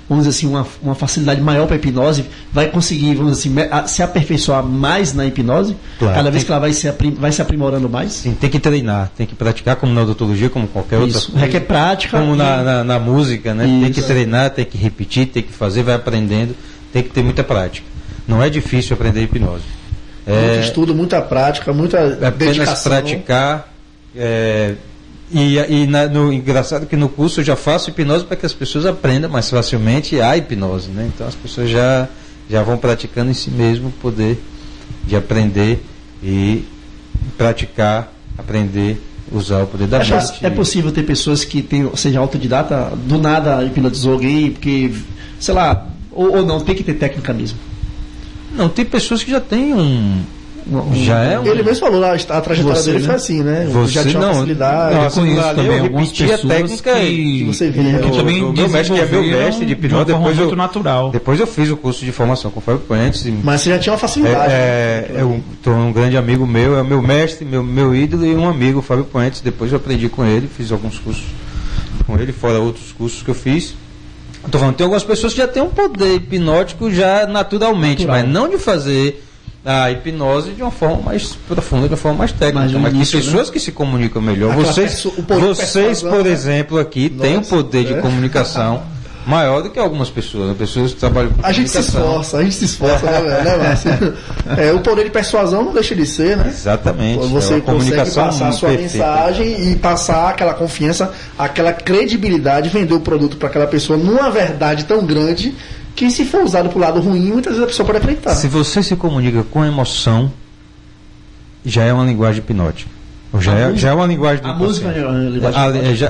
Speaker 4: vamos dizer assim, uma facilidade maior para a hipnose, vai conseguir, vamos dizer assim, se aperfeiçoar mais na hipnose,
Speaker 5: claro,
Speaker 4: cada vez que ela vai se aprimorando mais.
Speaker 5: Sim, tem que treinar, tem que praticar, como na odontologia, como qualquer outra coisa.
Speaker 4: Requer prática.
Speaker 5: Como na música, né? Tem que treinar, tem que repetir, tem que fazer, vai aprendendo, tem que ter muita prática. Não é difícil aprender hipnose.
Speaker 3: Muito estudo, muita prática, muita dedicação.
Speaker 5: Apenas praticar. No engraçado que no curso eu já faço hipnose para que as pessoas aprendam mais facilmente a hipnose, né? Então as pessoas já vão praticando em si mesmo o poder de aprender e praticar, aprender, usar o poder da mente.
Speaker 4: É possível ter pessoas que seja autodidata, do nada hipnotizou alguém, porque, sei lá, ou não, tem que ter técnica mesmo?
Speaker 5: Não, tem pessoas que já têm
Speaker 3: Ele mesmo falou lá, a trajetória dele foi assim, né? Já tinha uma facilidade.
Speaker 2: Eu conheço também algumas pessoas
Speaker 5: técnica
Speaker 3: que você via.
Speaker 2: Que também
Speaker 5: o meu mestre, que é meu mestre de hipnose,
Speaker 2: de uma forma muito natural.
Speaker 5: Depois eu fiz o curso de formação com o Fábio Puentes.
Speaker 3: Mas você já tinha uma facilidade.
Speaker 5: Um grande amigo meu, é meu mestre, meu ídolo e um amigo, o Fábio Puentes. Depois eu aprendi com ele, fiz alguns cursos com ele, fora outros cursos que eu fiz. Estou falando, tem algumas pessoas que já têm um poder hipnótico já naturalmente, mas não de fazer a hipnose de uma forma mais profunda, de uma forma mais técnica. Mas tem pessoas que se comunicam melhor. Vocês, por exemplo, aqui têm um poder de comunicação maior do que algumas pessoas. As pessoas que trabalham com comunicação.
Speaker 3: A gente se esforça, né, Márcio? O poder de persuasão não deixa de ser, né?
Speaker 5: Exatamente.
Speaker 3: Você consegue passar a sua mensagem e passar aquela confiança, aquela credibilidade, vender o produto para aquela pessoa numa verdade tão grande que, se for usado para o lado ruim, muitas vezes a pessoa pode acreditar.
Speaker 5: Se você se comunica com emoção, já é uma linguagem hipnótica. Já é uma linguagem do inconsciente.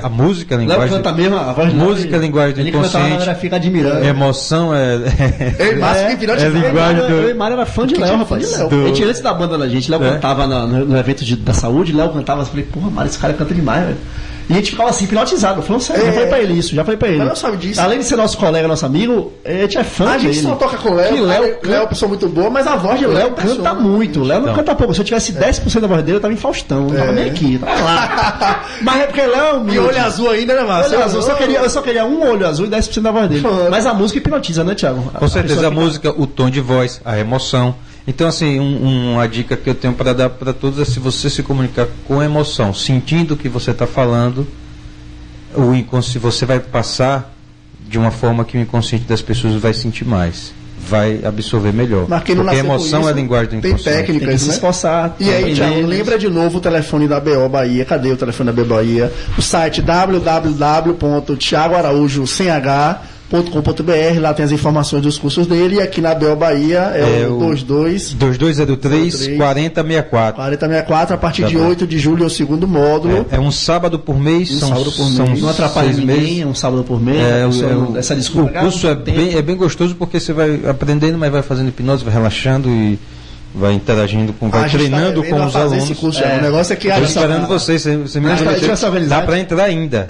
Speaker 5: A música é a linguagem.
Speaker 4: Canta mesmo, a voz
Speaker 5: música é a linguagem do inconsciente.
Speaker 4: Ela fica admirando.
Speaker 5: Emoção é
Speaker 4: linguagem do. Eu e Mário era fã de Léo, rapaz. A gente, antes da banda da gente, Léo cantava no evento da saúde, Léo cantava, eu falei, porra, Mário, esse cara canta demais, velho. E a gente ficava assim, hipnotizado. Falando sério, já falei pra ele isso, Mas
Speaker 3: não sabe disso.
Speaker 4: Além de ser nosso colega, nosso amigo, a gente é fã dele.
Speaker 3: A gente só toca com o Léo. Léo é uma pessoa muito boa, mas a voz de Léo
Speaker 4: canta muito. Léo não canta pouco. Se eu tivesse 10% da voz dele, eu tava em Faustão. Não tava nem aqui, tava lá. Mas é porque Léo é humilde.
Speaker 3: E olho azul ainda, né, Márcio?
Speaker 4: Olho azul. Eu só queria um olho azul e 10% da voz dele. Mas a música hipnotiza, né, Thiago?
Speaker 5: Com certeza, a música, o tom de voz, a emoção. Então, assim, uma dica que eu tenho para dar para todos é: se você se comunicar com emoção, sentindo o que você está falando, você vai passar de uma forma que o inconsciente das pessoas vai sentir mais, vai absorver melhor. Porque a emoção é a linguagem do inconsciente.
Speaker 3: Tem técnicas, tem que se esforçar. E aí, Thiago, lembra de novo o telefone da BO Bahia. Cadê o telefone da BO Bahia? O site www.thiagoaraújo.com.br. Lá tem as informações dos cursos dele. E aqui na BO Bahia é o
Speaker 5: 2203 4064.
Speaker 3: 4064, a partir de 8 de julho é o segundo módulo.
Speaker 5: É um sábado por mês.
Speaker 4: Não atrapalha ninguém, é um sábado por mês. Essa desculpa.
Speaker 5: O curso é bem gostoso, porque você vai aprendendo, mas vai fazendo hipnose, vai relaxando e vai interagindo vai treinando com os alunos.
Speaker 3: O negócio é que
Speaker 5: estou esperando vocês me dá para entrar ainda.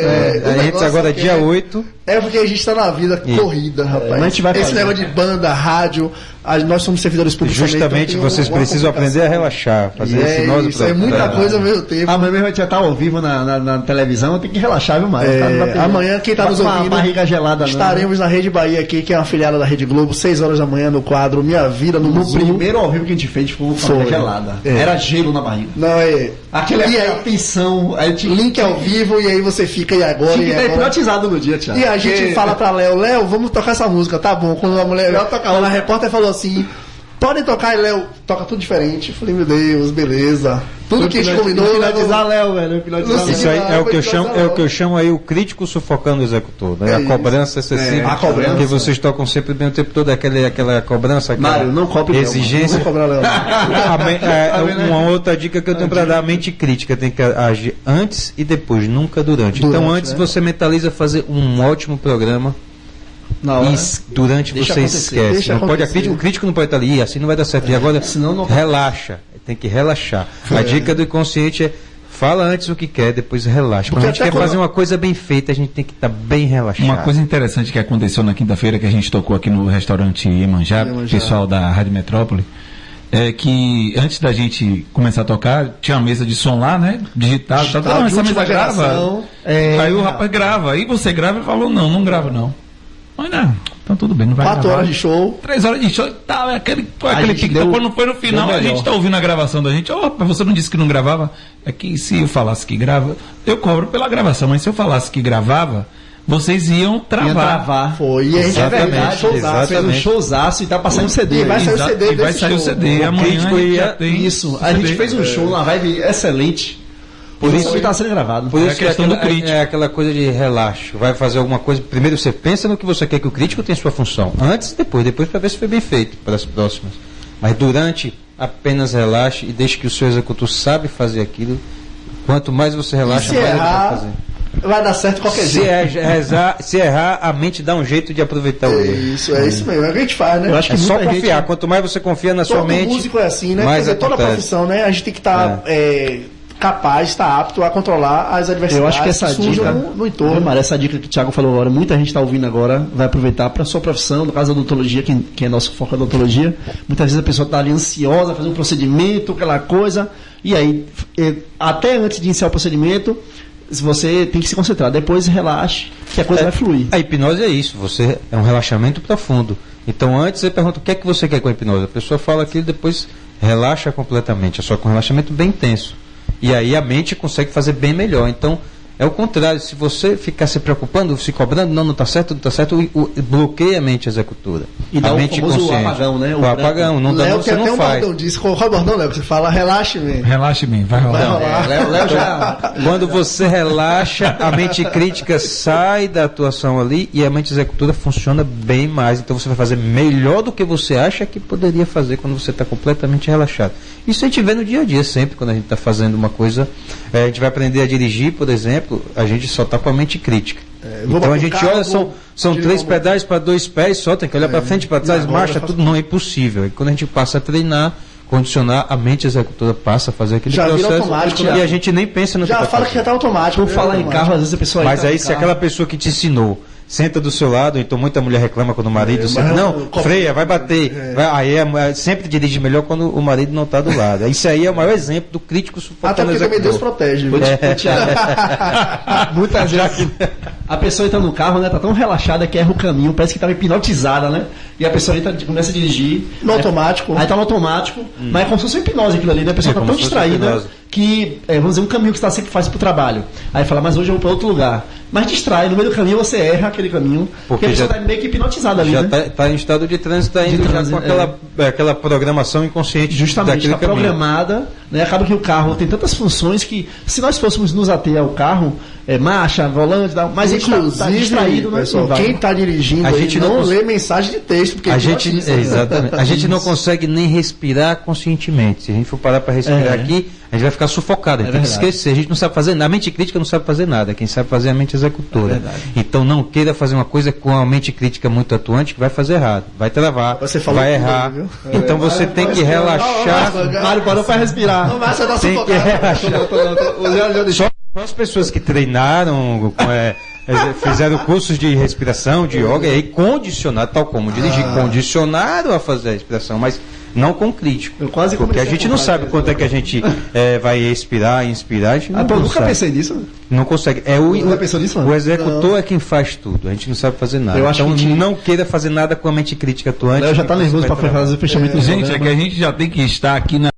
Speaker 5: Entra agora dia 8.
Speaker 3: É porque a gente está na vida corrida, rapaz. Esse negócio de banda, rádio, nós somos servidores públicos.
Speaker 5: Justamente, então vocês precisam aprender a relaxar, fazer hipnose.
Speaker 3: Isso é muita coisa ao mesmo tempo.
Speaker 4: Amanhã mesmo a gente já está ao vivo na televisão, tem que relaxar, viu, Mário?
Speaker 3: Amanhã, quem está nos ouvindo,
Speaker 4: barriga gelada,
Speaker 3: estaremos na Rede Bahia aqui, que é uma afiliada da Rede Globo, 6 horas da manhã, no quadro Minha Vida no Zoom.
Speaker 4: Primeiro ao vivo que a gente fez, ficou com barriga gelada. Era gelo na barriga.
Speaker 3: Não,
Speaker 4: aquela tensão.
Speaker 3: Link ao vivo, e aí você fica, e agora?
Speaker 4: Fica hipnotizado no dia, Thiago.
Speaker 3: E a gente fala pra Léo, vamos tocar essa música, tá bom. Quando a repórter falou assim, podem tocar, e Léo toca tudo diferente. Eu falei, meu Deus, beleza. Tudo que a gente combinou.
Speaker 4: Finalizar Léo, velho.
Speaker 5: Isso aí é o que eu chamo aí o crítico sufocando o executor, né? A cobrança excessiva. Que vocês tocam sempre bem o tempo todo, aquela cobrança, aquela
Speaker 4: Mário, não cobre
Speaker 5: exigência.
Speaker 3: Não cobrar Léo.
Speaker 5: Uma outra dica que eu tenho para dar: a mente crítica tem que agir antes e depois, nunca durante. Então, antes você mentaliza fazer um ótimo programa. Durante você esquece. Não pode, o crítico não pode estar ali, assim não vai dar certo. E agora, relaxa, tem que relaxar. A dica do inconsciente é: Fala antes o que quer, depois relaxa. Quando a gente quer fazer uma coisa bem feita, a gente tem que estar bem relaxado.
Speaker 2: Uma coisa interessante que aconteceu na quinta-feira, que a gente tocou aqui no restaurante Iemanjá, pessoal da Rádio Metrópole, é que antes da gente começar a tocar, tinha uma mesa de som lá, né? Digital. Não, essa mesa grava. Aí o rapaz grava. Aí você grava e falou, não grava não. Mas não, então tudo bem, não vai
Speaker 3: 4
Speaker 2: gravar.
Speaker 3: 4 horas de show.
Speaker 2: 3 horas de show e tal, aquele pique.
Speaker 3: deu-
Speaker 2: Quando foi no final, a gente tá ouvindo a gravação da gente. Rapaz, você não disse que não gravava? É que se eu falasse que grava, eu cobro pela gravação, mas se eu falasse que gravava, vocês iam travar.
Speaker 3: Foi. E a gente
Speaker 5: Exatamente,
Speaker 4: Fez um showzaço e tá passando o CD.
Speaker 3: E vai sair o CD
Speaker 2: E vai
Speaker 3: desse
Speaker 2: sair o
Speaker 3: show.
Speaker 2: CD.
Speaker 5: O
Speaker 2: Amanhã
Speaker 5: crítico
Speaker 2: a gente
Speaker 5: ia-
Speaker 2: já tem
Speaker 4: Isso,
Speaker 2: o
Speaker 4: a gente
Speaker 2: CD.
Speaker 4: fez um show numa vibe excelente. Por isso que está sendo gravado.
Speaker 5: Por
Speaker 2: É
Speaker 5: isso
Speaker 2: a
Speaker 5: que
Speaker 2: questão do crítico.
Speaker 5: é aquela coisa de relaxo. Vai fazer alguma coisa. Primeiro você pensa no que você quer que o crítico tenha sua função. Antes e depois para ver se foi bem feito para as próximas. Mas durante, apenas relaxe e deixe que o seu executor sabe fazer aquilo. Quanto mais você relaxa,
Speaker 3: se
Speaker 5: mais ele vai
Speaker 3: errar,
Speaker 5: fazer.
Speaker 3: vai dar certo de qualquer jeito.
Speaker 5: Se errar, a mente dá um jeito de aproveitar o erro.
Speaker 3: Isso mesmo. É o que a gente faz, né?
Speaker 4: Eu acho que
Speaker 5: É só
Speaker 4: muita
Speaker 5: confiar.
Speaker 4: gente-
Speaker 5: Quanto mais você confia na sua
Speaker 3: Todo
Speaker 5: mente,
Speaker 3: músico é assim, né?
Speaker 5: mais
Speaker 3: Quer dizer, toda
Speaker 5: acontece.
Speaker 3: profissão, né? A gente tem que estar capaz, estar apto a controlar as adversidades
Speaker 4: Eu acho que essa
Speaker 3: surgem
Speaker 4: dica,
Speaker 3: no entorno.
Speaker 4: viu, Mário, essa dica que o Thiago falou agora, muita gente está ouvindo agora, vai aproveitar para sua profissão, no caso da odontologia, que é nosso foco da odontologia. Muitas vezes a pessoa está ali ansiosa, fazendo um procedimento, aquela coisa, e aí, até antes de iniciar o procedimento, você tem que se concentrar. Depois relaxe, que a coisa vai fluir.
Speaker 5: A hipnose é isso, você é um relaxamento profundo. Então antes você pergunta o que é que você quer com a hipnose. A pessoa fala aquilo, depois relaxa completamente, é só com um relaxamento bem intenso. E aí a mente consegue fazer bem melhor. Então é o contrário, se você ficar se preocupando, se cobrando, não está certo, bloqueia a mente executora.
Speaker 4: E dá
Speaker 5: a
Speaker 4: o
Speaker 5: mente
Speaker 4: famoso
Speaker 5: consciente.
Speaker 4: apagão, né?
Speaker 5: O apagão, não dá,
Speaker 3: Léo
Speaker 5: você
Speaker 3: tem até
Speaker 5: não
Speaker 3: um
Speaker 5: faz.
Speaker 3: bordão disso. Qual é o bordão, Léo? Que você fala, relaxe-me.
Speaker 2: Relaxe-me, vai rolar.
Speaker 4: Léo já...
Speaker 5: Quando você relaxa, a mente crítica sai da atuação ali e a mente executora funciona bem mais. Então você vai fazer melhor do que você acha que poderia fazer quando você está completamente relaxado. Isso a gente vê no dia a dia sempre, quando a gente está fazendo uma coisa. A gente vai aprender a dirigir, por exemplo, a gente só está com a mente crítica.
Speaker 3: vou
Speaker 5: Então
Speaker 3: botar
Speaker 5: a
Speaker 3: o
Speaker 5: gente
Speaker 3: carro,
Speaker 5: olha,
Speaker 3: vou
Speaker 5: são
Speaker 3: dirigir
Speaker 5: 3
Speaker 3: uma
Speaker 5: pedais para 2 pés, só tem que olhar para frente, para trás,
Speaker 3: agora
Speaker 5: marcha,
Speaker 3: eu faço-
Speaker 5: tudo não é impossível. E quando a gente passa a treinar, condicionar, a mente executora passa a fazer aquele
Speaker 3: Já vira
Speaker 5: processo
Speaker 3: automático,
Speaker 5: e
Speaker 3: né?
Speaker 5: a gente nem pensa no que
Speaker 3: Já
Speaker 5: tá
Speaker 3: fala que
Speaker 5: fazendo.
Speaker 3: já está automático.
Speaker 4: Por falar em carro, às vezes a pessoa
Speaker 5: Mas
Speaker 4: entra
Speaker 5: aí
Speaker 4: no
Speaker 5: se
Speaker 4: carro.
Speaker 5: aquela pessoa que te ensinou senta do seu lado, então muita mulher reclama quando o marido senta,
Speaker 3: mas
Speaker 5: não,
Speaker 3: eu-
Speaker 5: freia, vai bater. Aí sempre dirige melhor quando o marido não está do lado. Isso aí é o maior exemplo do crítico
Speaker 3: Até
Speaker 5: sufocando o
Speaker 3: porque também Deus
Speaker 5: executor.
Speaker 3: protege.
Speaker 4: Vou te- Thiago, muitas vezes a pessoa entra no carro, né? Tá tão relaxada que erra o caminho, parece que tava hipnotizada, né? E a pessoa entra, começa a dirigir.
Speaker 3: No automático.
Speaker 4: Aí tá no automático, mas é como se fosse uma hipnose aquilo ali, né? A pessoa
Speaker 5: É
Speaker 4: tá
Speaker 5: como
Speaker 4: tão
Speaker 5: se fosse
Speaker 4: distraída
Speaker 5: hipnose.
Speaker 4: que, vamos dizer, um caminho que você sempre faz pro trabalho. Aí fala, mas hoje eu vou para outro lugar. Mas distrai, no meio do caminho você erra aquele caminho, porque a pessoa
Speaker 5: já-
Speaker 4: tá meio que hipnotizada ali,
Speaker 5: Já
Speaker 4: né?
Speaker 5: está em estado de trânsito ainda, já
Speaker 4: trânsito,
Speaker 5: com aquela programação inconsciente
Speaker 4: Justamente,
Speaker 5: daquele
Speaker 4: está
Speaker 5: caminho.
Speaker 4: programada, né? Acaba que o carro tem tantas funções que, se nós fôssemos nos ater ao carro, marcha, volante, mas ele
Speaker 3: Inclusive,
Speaker 4: tá distraído, né?
Speaker 3: pessoal,
Speaker 4: Não vai.
Speaker 3: quem está dirigindo
Speaker 5: A
Speaker 3: aí
Speaker 5: gente
Speaker 3: não
Speaker 5: não
Speaker 3: lê mensagem de texto, porque
Speaker 5: A gente,
Speaker 3: hipnotiza, né?
Speaker 5: exatamente. A gente não consegue nem respirar conscientemente. Se a gente for parar para respirar aqui, a gente vai ficar sufocado. A gente tem que
Speaker 4: verdade.
Speaker 5: esquecer. A gente não sabe fazer nada. A mente crítica não sabe fazer nada. Quem sabe fazer é a mente executora.
Speaker 4: verdade.
Speaker 5: Então não queira fazer uma coisa com a mente crítica muito atuante que vai fazer errado. Vai travar,
Speaker 3: Você falou
Speaker 5: vai
Speaker 3: tudo
Speaker 5: errar.
Speaker 3: aí, viu?
Speaker 5: Então você tem que relaxar.
Speaker 4: Mário parou para respirar.
Speaker 3: Não, mas você tá
Speaker 5: Tem que
Speaker 3: sufocado.
Speaker 5: relaxar. Só as pessoas que treinaram, fizeram cursos de respiração, de yoga, e aí condicionaram, tal como dirigir, condicionaram a fazer a respiração, mas não com crítico.
Speaker 3: Eu quase
Speaker 5: Porque a
Speaker 3: comecei
Speaker 5: gente
Speaker 3: a
Speaker 5: não
Speaker 3: comprar
Speaker 5: sabe
Speaker 3: isso.
Speaker 5: quanto é que a gente vai expirar, inspirar, a gente não,
Speaker 4: Pô, nunca
Speaker 5: sabe.
Speaker 4: pensei nisso.
Speaker 5: Não consegue.
Speaker 4: Nunca pensou nisso, não?
Speaker 5: O executor é quem faz tudo, a gente não sabe fazer nada.
Speaker 4: Eu acho
Speaker 5: Então
Speaker 4: que a gente-
Speaker 5: não queira fazer nada com a mente crítica atuante.
Speaker 4: Léo já tá
Speaker 5: que você
Speaker 4: nervoso
Speaker 5: vai
Speaker 4: para
Speaker 5: travar.
Speaker 4: fazer o fechamento do
Speaker 2: Gente, é
Speaker 4: programa.
Speaker 2: que a gente já tem que estar aqui na